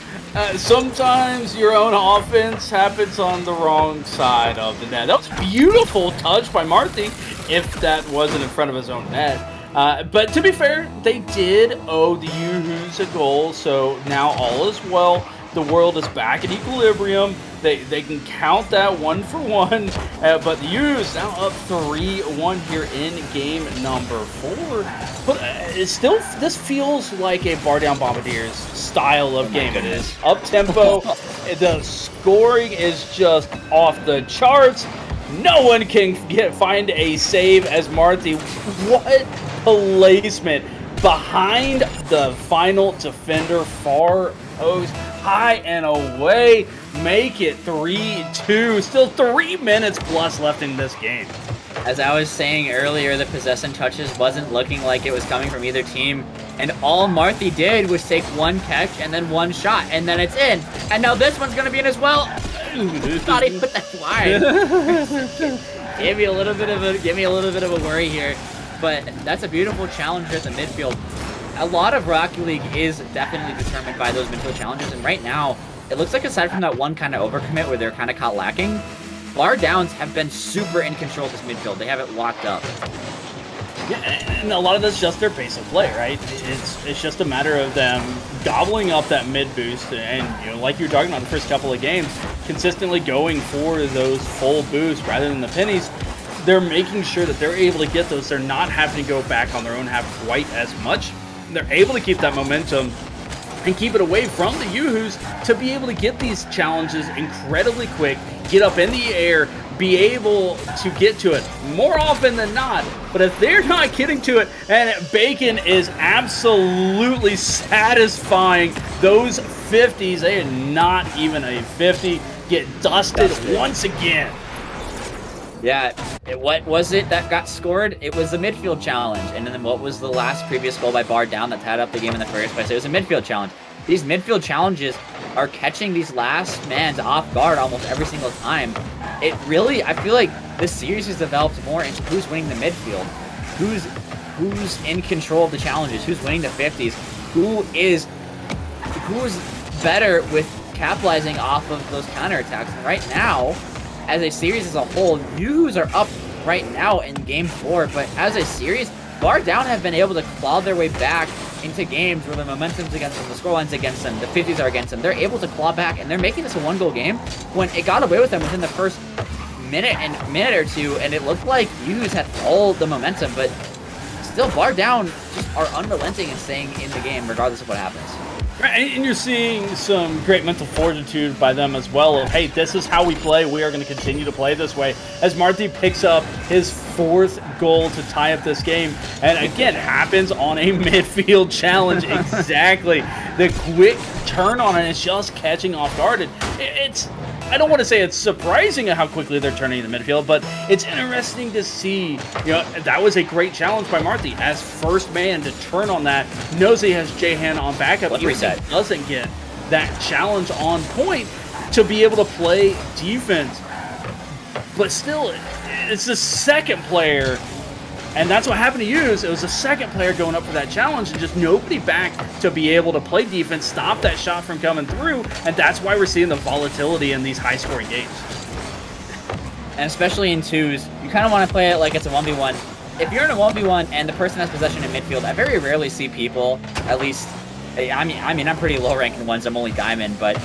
Sometimes your own offense happens on the wrong side of the net. That was a beautiful touch by Marthy, if that wasn't in front of his own net. But to be fair, they did owe the YooHoo's a goal, so now all is well. The world is back in equilibrium. They can count that 1-for-1, but the YooHoo's now up 3-1 here in game number 4. But it's still, this feels like a bar down Bombadiers style of game. It is up tempo. The scoring is just off the charts. No one can find a save as Marthy. What placement behind the final defender, far post, high and away, make it 3-2. Still 3 minutes plus left in this game. As I was saying earlier, the possession touches wasn't looking like it was coming from either team, and all Marthy did was take one catch and then one shot, and then it's in. And now this one's gonna be in as well. Not even put that wide. Give me a little bit of a worry here, but that's a beautiful challenge at the midfield. A lot of Rocket League is definitely determined by those midfield challenges, and right now, it looks like aside from that one kind of overcommit where they're kind of caught lacking, bar downs have been super in control of this midfield. They have it locked up. Yeah, and a lot of that's just their pace of play, right? It's just a matter of them gobbling up that mid boost, and you know, like you were talking about the first couple of games, consistently going for those full boosts rather than the pennies. They're making sure that they're able to get those. They're not having to go back on their own half quite as much. They're able to keep that momentum and keep it away from the YooHoo's to be able to get these challenges incredibly quick, get up in the air, be able to get to it more often than not. But if they're not getting to it, and Bacon is absolutely satisfying those 50s, they are not even a 50, get dusted once again. Yeah, what was it that got scored? It was the midfield challenge. And then what was the last previous goal by bar down that tied up the game in the first place? It was a midfield challenge. These midfield challenges are catching these last mans off guard almost every single time. It really, I feel like this series has developed more into who's winning the midfield, who's in control of the challenges, who's winning the 50s, who's better with capitalizing off of those counterattacks. And right now, as a series as a whole, YooHoo's are up right now in game 4, but as a series, bar down have been able to claw their way back into games where the momentum's against them, the scoreline's against them, the 50s are against them. They're able to claw back, and they're making this a one-goal game when it got away with them within the first minute or two, and it looked like YooHoo's had all the momentum, but still bar down just are unrelenting and staying in the game regardless of what happens. Right, and you're seeing some great mental fortitude by them as well. Of, hey, this is how we play. We are going to continue to play this way. As Marthy picks up his 4th goal to tie up this game, and again, happens on a midfield challenge. Exactly. The quick turn on it is just catching off guard. It's I don't want to say it's surprising at how quickly they're turning the midfield, but it's interesting to see. That was a great challenge by Marty as first man to turn on that. Knows he has Jahan on backup. Even if he doesn't get that challenge on point to be able to play defense. But still, it's the second player. And that's what happened to YooHoo's. It was the second player going up for that challenge and just nobody back to be able to play defense, stop that shot from coming through. And that's why we're seeing the volatility in these high-scoring games. And especially in twos, you kind of want to play it like it's a 1v1. If you're in a 1v1 and the person has possession in midfield, I very rarely see people, at least, I mean, I'm pretty low ranked in ones, I'm only diamond, but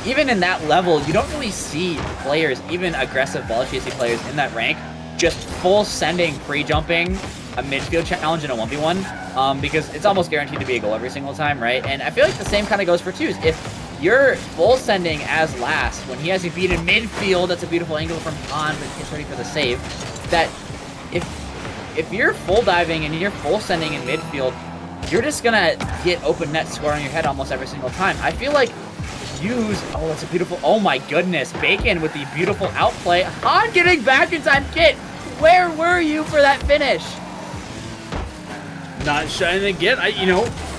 even in that level, you don't really see players, even aggressive ball chasing players in that rank, just full sending pre-jumping a midfield challenge in a 1v1 because it's almost guaranteed to be a goal every single time, right? And I feel like the same kind of goes for twos. If you're full sending as last when he has you beat in midfield, that's a beautiful angle from on, but he's ready for the save. That if you're full diving and you're full sending in midfield, you're just gonna get open net score on your head almost every single time. I feel like oh, that's a beautiful, oh my goodness, Bacon with the beautiful outplay. Han getting back inside Kit. Where were you for that finish? Not shining again,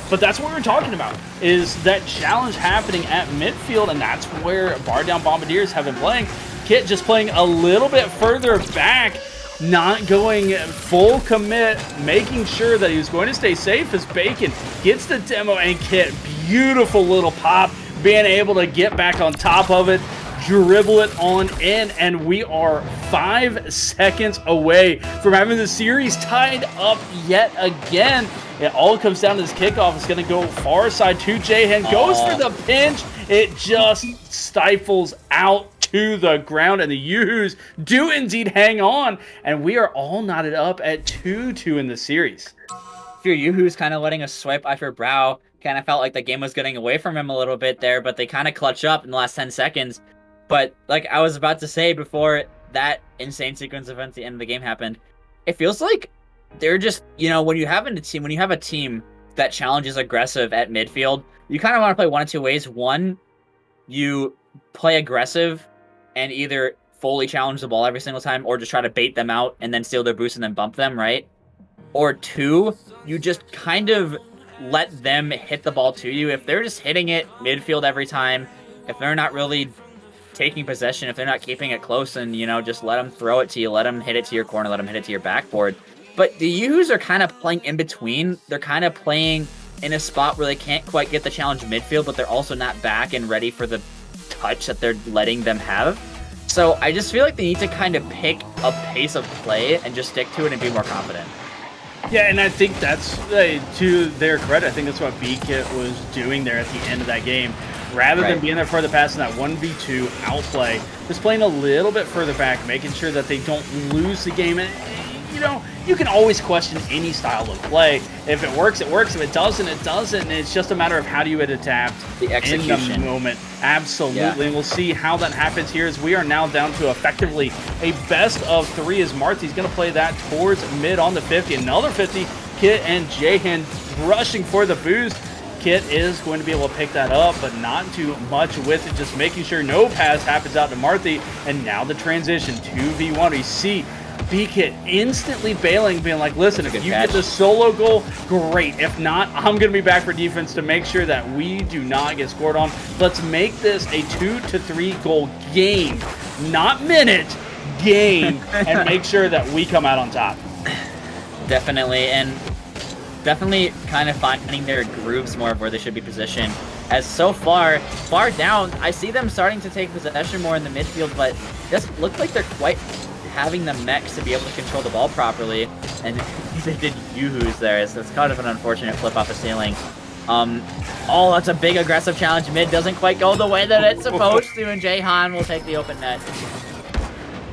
but that's what we're talking about, is that challenge happening at midfield, and that's where Bar Down Bombadiers have been playing. Kit just playing a little bit further back, not going full commit, making sure that he was going to stay safe as Bacon gets the demo, and Kit, beautiful little pop, being able to get back on top of it, dribble it on in, and we are 5 seconds away from having the series tied up yet again. It all comes down to this kickoff. It's going to go far side to Jahan, goes for the pinch. It just stifles out to the ground, and the YooHoo's do indeed hang on, and we are all knotted up at 2-2 in the series. If your YooHoo's kind of letting us swipe off your brow, kind of felt like the game was getting away from him a little bit there, but they kind of clutch up in the last 10 seconds. But like I was about to say before that insane sequence of events at the end of the game happened, it feels like they're just, when you have a team that challenges aggressive at midfield, you kind of want to play one of two ways. One, you play aggressive and either fully challenge the ball every single time or just try to bait them out and then steal their boost and then bump them, right? Or two, you just kind of let them hit the ball to you. If they're just hitting it midfield every time, if they're not really taking possession, if they're not keeping it close, and just let them throw it to you, let them hit it to your corner, let them hit it to your backboard. But the YooHoo's are kind of playing in between. They're kind of playing in a spot where they can't quite get the challenge midfield, but they're also not back and ready for the touch that they're letting them have. So I just feel like they need to kind of pick a pace of play and just stick to it and be more confident. Yeah, and I think that's, to their credit, I think that's what B-Kit was doing there at the end of that game. Rather than being there for the pass in that 1v2 outplay, just playing a little bit further back, making sure that they don't lose the game. And, you can always question any style of play. If it works, it works. If it doesn't, it doesn't. And it's just a matter of how do you adapt the execution in the moment. Absolutely. Yeah. And we'll see how that happens here as we are now down to effectively a best of 3 as Marty's going to play that towards mid on the 50. Another 50. Kit and Jahan rushing for the boost. Kit is going to be able to pick that up, but not too much with it. Just making sure no pass happens out to Marty. And now the transition 2v1. We see B-Kit instantly bailing, being like, listen, if you get the solo goal, great. If not, I'm going to be back for defense to make sure that we do not get scored on. Let's make this a 2 to 3 goal game, not minute, game, and make sure that we come out on top. Definitely, and definitely kind of finding their grooves more of where they should be positioned. As so far down, I see them starting to take possession more in the midfield, but it doesn't look like they're quite having the mechs to be able to control the ball properly, and they did YooHoo's there, so it's kind of an unfortunate flip off the ceiling. Oh, that's a big aggressive challenge. Mid doesn't quite go the way that it's supposed to, and Jahan will take the open net.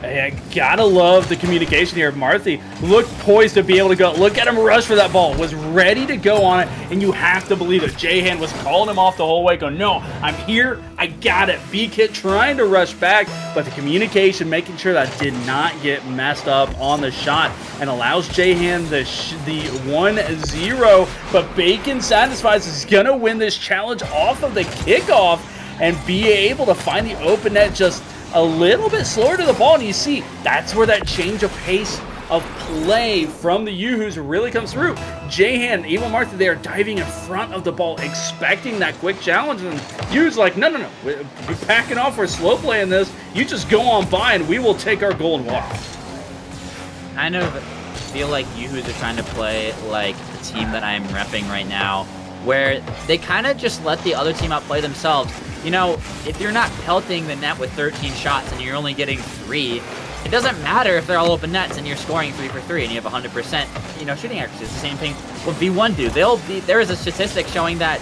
Hey, I gotta love the communication here. Marty looked poised to be able to go. Look at him rush for that ball. Was ready to go on it, and you have to believe it. Jahan was calling him off the whole way, going, no, I'm here. I got it. B-Kit trying to rush back, but the communication, making sure that did not get messed up on the shot, and allows Jahan the 1-0. But Bacon satisfies is going to win this challenge off of the kickoff and be able to find the open net just a little bit slower to the ball, and you see that's where that change of pace of play from the YooHoo's really comes through. Jahan, Evil Martha, they are diving in front of the ball, expecting that quick challenge, and YooHoo's like, no, we're backing off, we're slow playing this, you just go on by and we will take our goal and walk. Kind of feel like YooHoo's are trying to play like the team that I'm repping right now, where they kind of just let the other team outplay themselves. You know, if you're not pelting the net with 13 shots and you're only getting 3, it doesn't matter if they're all open nets and you're scoring 3 for 3 and you have 100%, you know, shooting accuracy. It's the same thing what V1 do. There is a statistic showing that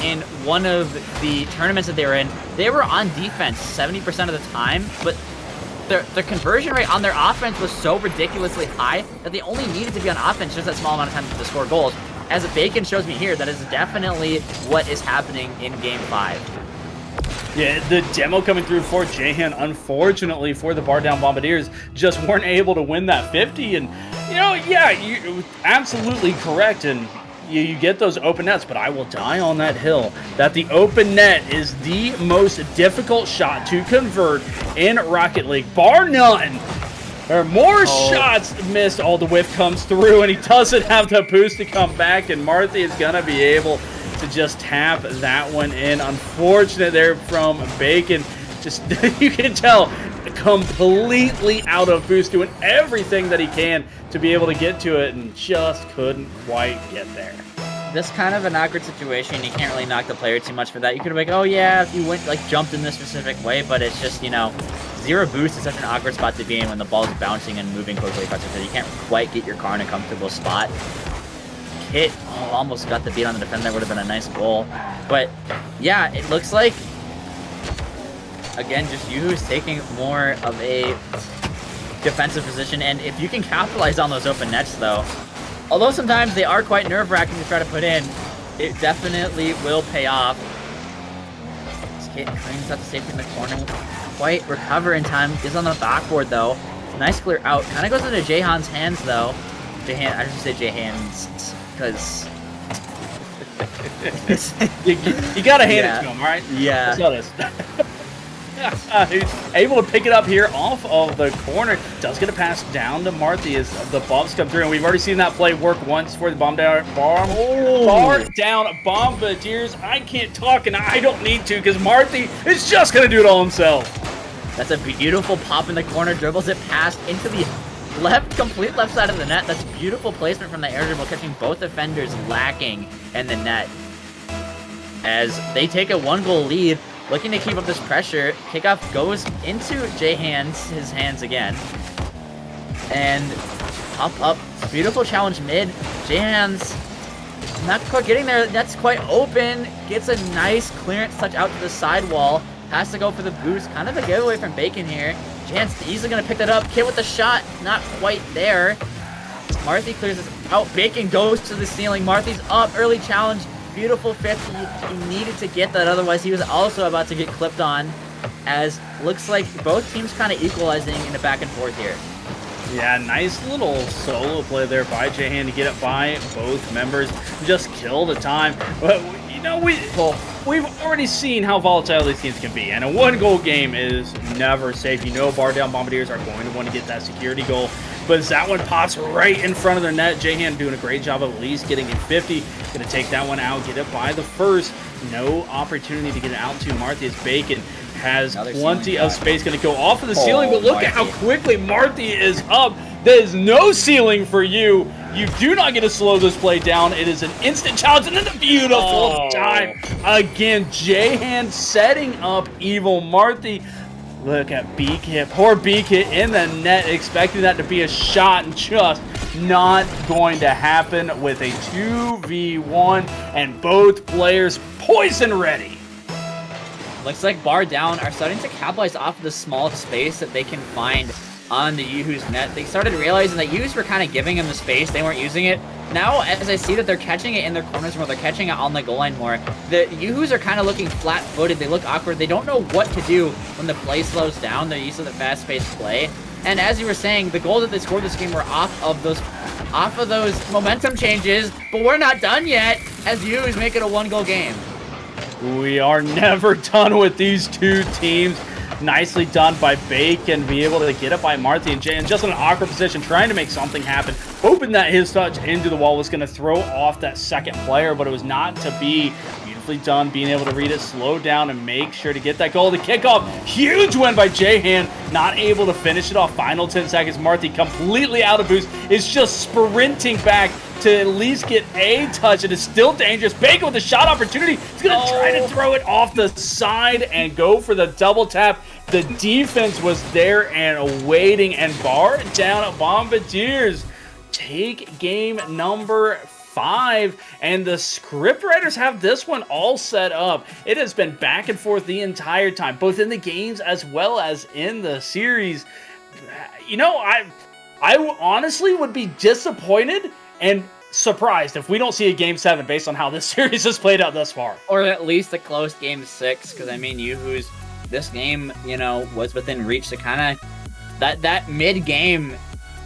in one of the tournaments that they were in, they were on defense 70% of the time, but their conversion rate on their offense was so ridiculously high that they only needed to be on offense just that small amount of time to score goals. As Bacon shows me here, that is definitely what is happening in Game 5. Yeah, the demo coming through for Jahan, unfortunately for the Bar Down Bombadiers, just weren't able to win that 50. And, you know, yeah, you're absolutely correct. And you get those open nets, but I will die on that hill that the open net is the most difficult shot to convert in Rocket League, bar none. There are more shots missed. Oh, the whiff comes through, and he doesn't have the boost to come back, and Martha is going to be able to just tap that one in. Unfortunate there from Bacon. Just, you can tell, completely out of boost, doing everything that he can to be able to get to it, and just couldn't quite get there. This kind of an awkward situation. You can't really knock the player too much for that. You could be like, oh yeah, if you went like jumped in this specific way, but it's just, you know, 0 boost is such an awkward spot to be in when the ball's bouncing and moving quickly across the field. You can't quite get your car in a comfortable spot. Kit almost got the beat on the defender. That would have been a nice goal. But yeah, it looks like, again, just YooHoo's taking more of a defensive position. And if you can capitalize on those open nets, though, although sometimes they are quite nerve-wracking to try to put in, it definitely will pay off. This Kit cleans out the safety in the corner. Quite recover in time. Is on the backboard, though. Nice clear out. Kind of goes into Jahan's hands, though. I just say Jahan's, because you gotta hand it to him, right? Yeah. He's able to pick it up here off of the corner. Does get a pass down to Marthy as the buffs come through, and we've already seen that play work once for the Bar Down Bombadiers. I can't talk, and I don't need to, because Marthy is just gonna do it all himself. That's a beautiful pop in the corner, dribbles it past into the complete left side of the net. That's beautiful placement from the air dribble, catching both defenders lacking in the net. As they take a 1-goal lead, looking to keep up this pressure, kickoff goes into his hands again. And pop up, beautiful challenge mid. Jahan's not quite getting there, net's quite open, gets a nice clearance touch out to the sidewall. Has to go for the boost. Kind of a giveaway from Bacon here. Jan's easily going to pick that up. Kit with the shot. Not quite there. Marthy clears this out. Bacon goes to the ceiling. Marthy's up. Early challenge. Beautiful 50. He needed to get that. Otherwise, he was also about to get clipped on. As looks like both teams kind of equalizing in the back and forth here. Yeah, nice little solo play there by Jahan to get it by both members. Just kill the time. But, you know, we've already seen how volatile these teams can be, and a 1-goal game is never safe. You know, Bar Down Bombadiers are going to want to get that security goal, but as that one pops right in front of their net, Jahan doing a great job of at least getting it 50. Going to take that one out, get it by the first. No opportunity to get it out to Marthy as Bacon has plenty of space. Going to go off of the ceiling, but look at how quickly Marthy is up. There is no ceiling for you. You do not get to slow this play down. It is an instant challenge, and then a beautiful time. Again, Jahan setting up Evil Marthy. Look at B-Kit, poor B-Kit in the net, expecting that to be a shot, and just not going to happen with a 2v1, and both players poison ready. Looks like Bar Down are starting to capitalize off of the small space that they can find on the YooHoo's net. They started realizing that YooHoo's were kind of giving them the space. They weren't using it. Now, as I see that they're catching it in their corners more, they're catching it on the goal line more, the YooHoo's are kind of looking flat-footed. They look awkward. They don't know what to do when the play slows down. They're used to the fast-paced play. And as you were saying, the goals that they scored this game were off of those momentum changes, but we're not done yet, as YooHoo's make it a 1-goal game. We are never done with these two teams. Nicely done by Bacon, be able to get it by Marty, and Jay, and just in an awkward position, trying to make something happen, hoping that his touch into the wall was going to throw off that second player, but it was not to be. Beautifully done, being able to read it, slow down, and make sure to get that goal to kick off. Huge win by Jahan, not able to finish it off. Final 10 seconds, Marty completely out of boost, is just sprinting back to at least get a touch. It is still dangerous. Bacon with a shot opportunity. He's going to try to throw it off the side and go for the double tap. The defense was there and waiting, and bar down at Bombadiers. Take game number 5, and the scriptwriters have this one all set up. It has been back and forth the entire time, both in the games as well as in the series. You know, I honestly would be disappointed and surprised if we don't see a Game 7 based on how this series has played out thus far. Or at least a close Game 6, because, I mean, YooHoo's, this game, you know, was within reach to kind of... That mid-game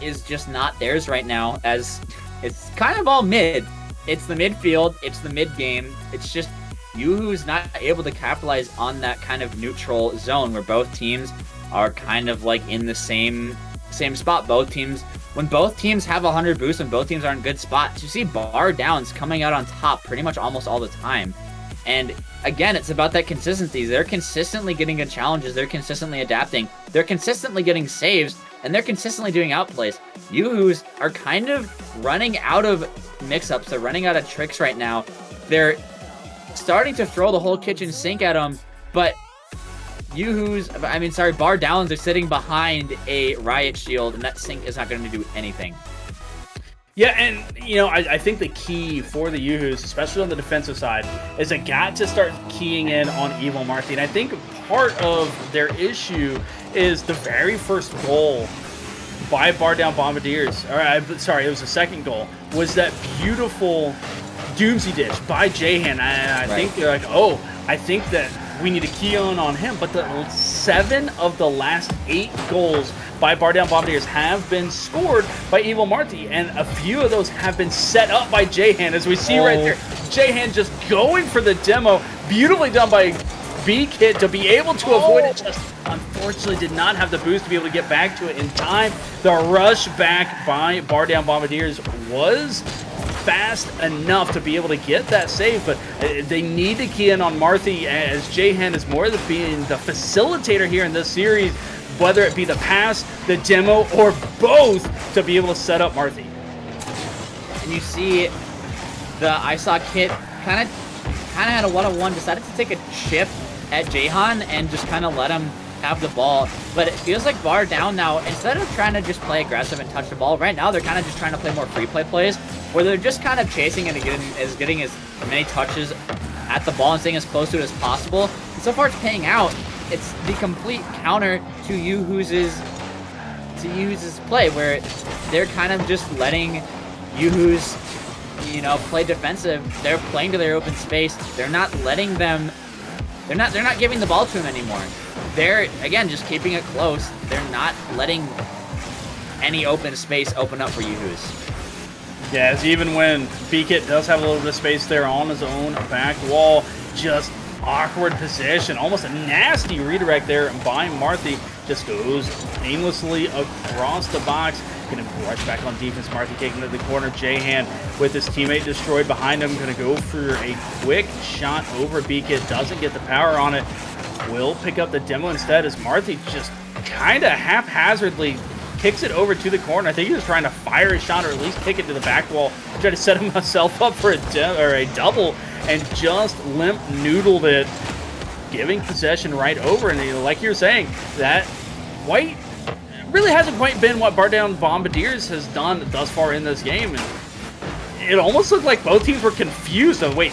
is just not theirs right now, as... It's kind of all mid. It's the midfield. It's the mid game. It's just YooHoo's not able to capitalize on that kind of neutral zone where both teams are kind of like in the same spot. When both teams have 100 boosts and both teams are in good spots, you see bar downs coming out on top pretty much almost all the time. And again, it's about that consistency. They're consistently getting good challenges. They're consistently adapting. They're consistently getting saves. And they're consistently doing outplays. YooHoo's are kind of running out of mix-ups. They're running out of tricks right now. They're starting to throw the whole kitchen sink at them. But bar downs are sitting behind a riot shield. And that sink is not going to do anything. Yeah, and, you know, I think the key for the YooHoo's, especially on the defensive side, is they got to start keying in on Evil Marty. And I think part of their issue is the very first goal by Bar Down Bombadiers. Sorry, it was the second goal. Was that beautiful Doomsy dish by Jahan. I think they're like, oh, I think that we need to key on him. But the 7 of the last 8 goals by Bar Down Bombadiers have been scored by Evil Marty, and a few of those have been set up by Jahan, as we see right there. Jahan just going for the demo. Beautifully done by B-Kit to be able to avoid it. Just unfortunately did not have the boost to be able to get back to it in time. The rush back by Bar Down Bombadiers was fast enough to be able to get that save, but they need to key in on Marty, as Jahan is more than being the facilitator here in this series, whether it be the pass, the demo, or both, to be able to set up Marty. And you see I saw Kit kind of had a one-on-one, decided to take a chip at Jahan and just kind of let him have the ball. But it feels like Bar Down now, instead of trying to just play aggressive and touch the ball, right now they're kind of just trying to play more free play plays, where they're just kind of chasing and getting as many touches at the ball and staying as close to it as possible. And so far it's paying out. It's the complete counter to YooHoo's play, where they're kind of just letting YooHoo's, you know, play defensive. They're playing to their open space. They're not letting them. They're not giving the ball to them anymore. They're, again, just keeping it close. They're not letting any open space open up for YooHoo's. Yeah, as even when B-Kit does have a little bit of space there on his own back wall, just awkward position, almost a nasty redirect there by Marty. Just goes aimlessly across the box. Gonna rush back on defense. Marty taking to the corner. Jahan with his teammate destroyed behind him. Gonna go for a quick shot over B-Kit. Doesn't get the power on it. Will pick up the demo instead, as Marty just kind of haphazardly kicks it over to the corner. I think he was trying to fire a shot, or at least kick it to the back wall, try to set himself up for a double, and just limp noodled it, giving possession right over. And like you're saying, that White really hasn't quite been what Bar Down Bombadiers has done thus far in this game. And it almost looked like both teams were confused of, wait,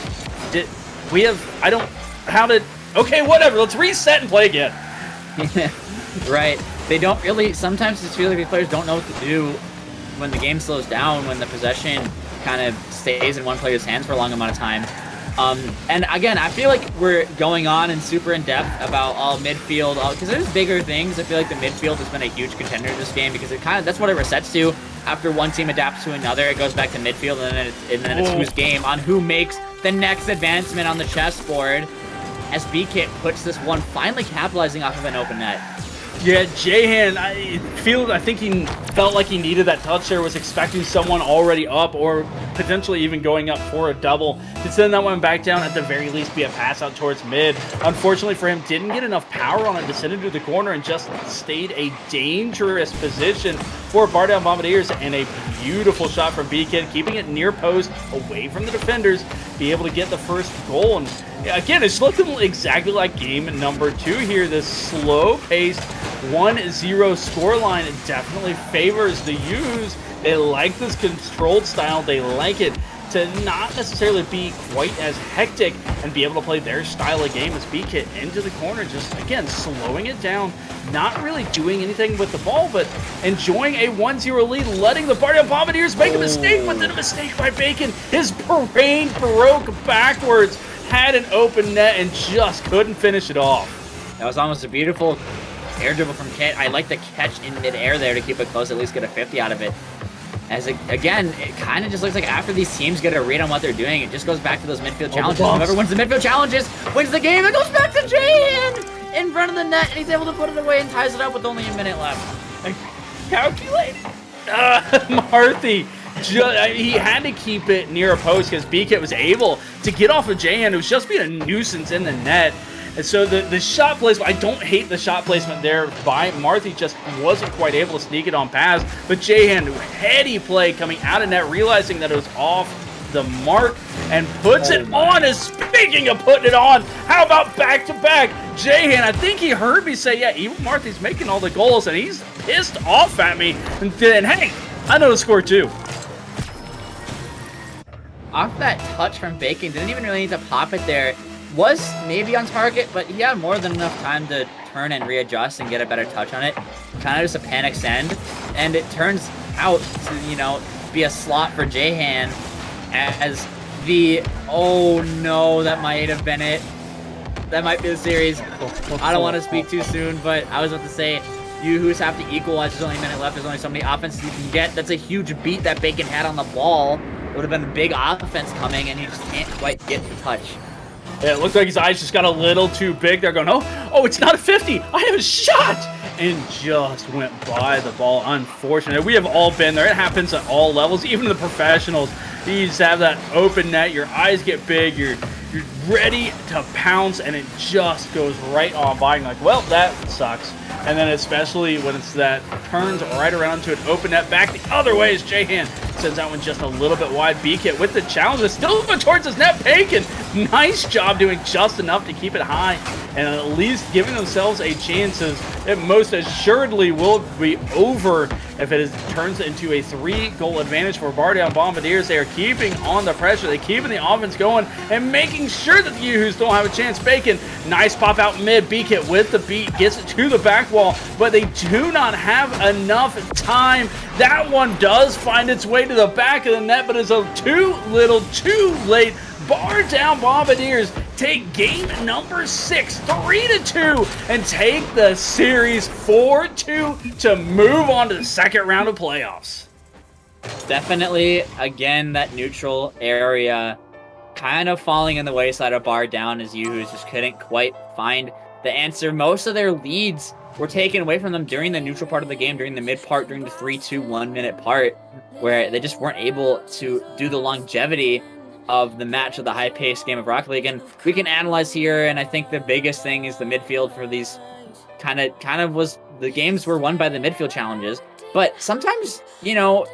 okay, whatever, let's reset and play again. Right. They don't really, sometimes it's really like players don't know what to do when the game slows down, when the possession kind of stays in one player's hands for a long amount of time. And again, I feel like we're going on and super in depth about all midfield, because there's bigger things. I feel like the midfield has been a huge contender in this game, because it kind of, that's what it resets to. After one team adapts to another, it goes back to midfield, and then it's whose game on who makes the next advancement on the chessboard. as B-Kit puts this one, finally capitalizing off of an open net. Yeah, Jahan, I think he felt like he needed that touch there, was expecting someone already up or potentially even going up for a double. To send that one back down, at the very least be a pass out towards mid. Unfortunately for him, didn't get enough power on it to send it to the corner and just stayed a dangerous position for bar down Bombadiers, and a beautiful shot from B-Kid, keeping it near post, away from the defenders, be able to get the first goal. And again, it's looking exactly like game number 2 here. This slow-paced 1-0 scoreline definitely favors the YooHoo's. They like this controlled style. They like it to not necessarily be quite as hectic and be able to play their style of game as B-Kit into the corner, just, again, slowing it down, not really doing anything with the ball, but enjoying a 1-0 lead, letting the Bombadiers make a mistake, but then a mistake by Bacon. His parade broke backwards, had an open net, and just couldn't finish it off. That was almost a beautiful air dribble from Kit. I like the catch in midair there to keep it close, at least get a 50 out of it. As again, it kind of just looks like after these teams get a read on what they're doing, it just goes back to those midfield challenges. Whoever wins the midfield challenges wins the game. It goes back to Jahan in front of the net, and he's able to put it away and ties it up with only a minute left. Calculate. Marthy, he had to keep it near a post because B-Kit was able to get off of Jahan, who was just being a nuisance in the net. And so the shot placement, I don't hate the shot placement there by Marthy, just wasn't quite able to sneak it on pass. But Jahan, heady play coming out of net, realizing that it was off the mark, and puts it on. And speaking of putting it on, how about back-to-back? Jahan, I think he heard me say, yeah, even Marthy's making all the goals, and he's pissed off at me. And then, hey, I know the score too. Off that touch from Bacon, didn't even really need to pop it there. Was maybe on target, but he had more than enough time to turn and readjust and get a better touch on it. Kind of just a panic send, and it turns out to, you know, be a slot for Jahan as the, oh no, that might have been it. That might be the series. I don't want to speak too soon, but I was about to say, YooHoo's have to equalize. There's only a minute left. There's only so many offenses you can get. That's a huge beat that Bacon had on the ball. It would have been a big offense coming, and he just can't quite get the touch. Yeah, it looked like his eyes just got a little too big. They're going, oh, it's not a 50. I have a shot. And just went by the ball. Unfortunate. We have all been there. It happens at all levels, even the professionals. You just have that open net. Your eyes get big. You're ready to pounce, and it just goes right on by. You're like, well, that sucks. And then especially when it's that turns right around to an open net back the other way as Jahan sends that one just a little bit wide. B-Kit with the challenge is still going towards his net. Bacon, nice job doing just enough to keep it high and at least giving themselves a chance, as it most assuredly will be over if it turns into a 3-goal advantage for bar down Bombadiers. They are keeping on the pressure. They're keeping the offense going and making sure that the YooHoo's don't have a chance. Bacon, nice pop out mid. B-Kit with the beat, gets it to the back wall, but they do not have enough time. That one does find its way to the back of the net, but it's too little, too late. Bar down Bombadiers take game number 6, 3-2, and take the series 4-2 to move on to the second round of playoffs. Definitely, again, that neutral area kind of falling in the wayside of bar down, as YooHoo's just couldn't quite find the answer. Most of their leads were taken away from them during the neutral part of the game, during the mid part, during the 3-2 1-minute part, where they just weren't able to do the longevity of the match of the high-paced game of Rocket League. And we can analyze here, and I think the biggest thing is the midfield for these kind of was the games were won by the midfield challenges. But sometimes, you know,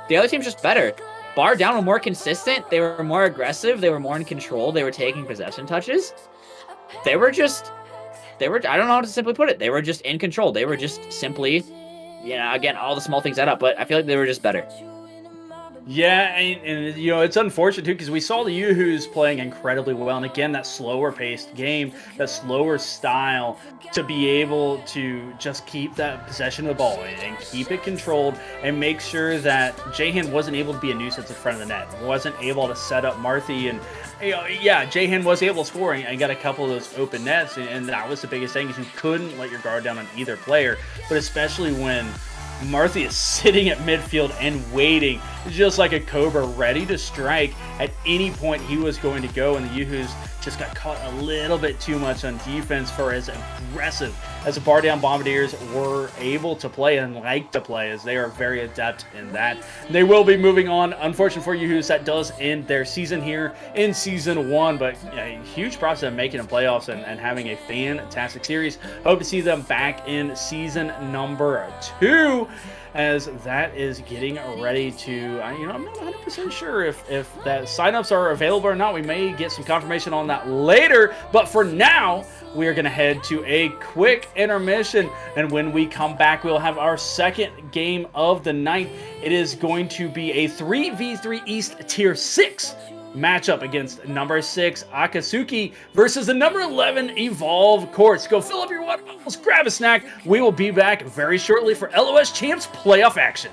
the other team's just better. Bar down were more consistent. They were more aggressive. They were more in control. They were taking possession touches. I don't know how to simply put it. They were just in control. They were just simply, you know, again, all the small things add up, but I feel like they were just better. Yeah, and you know, it's unfortunate too, because we saw the YooHoo's playing incredibly well, and again, that slower paced game, that slower style, to be able to just keep that possession of the ball and keep it controlled and make sure that Jahan wasn't able to be a nuisance in front of the net, wasn't able to set up Marthy. And you know, yeah, Jahan was able to score and got a couple of those open nets, and that was the biggest thing, is you couldn't let your guard down on either player, but especially when Marthy is sitting at midfield and waiting, just like a cobra, ready to strike. at any point he was going to go, and the YooHoo's just got caught a little bit too much on defense for as aggressive as the bar down Bombadiers were able to play and like to play, as they are very adept in that. They will be moving on. Unfortunate for YooHoo's, that does end their season here in Season 1, but a huge process of making the playoffs and having a fantastic series. Hope to see them back in Season number 2, as that is getting ready to, I'm not 100% sure if that signups are available or not. We may get some confirmation on that later, but for now, we are going to head to a quick intermission, and when we come back, we'll have our second game of the night. It is going to be a 3v3 East Tier 6 matchup against number 6 Akatsuki versus the number 11 Evolve Courts. Go fill up your water bottles, grab a snack. We will be back very shortly for LOS Champs playoff action.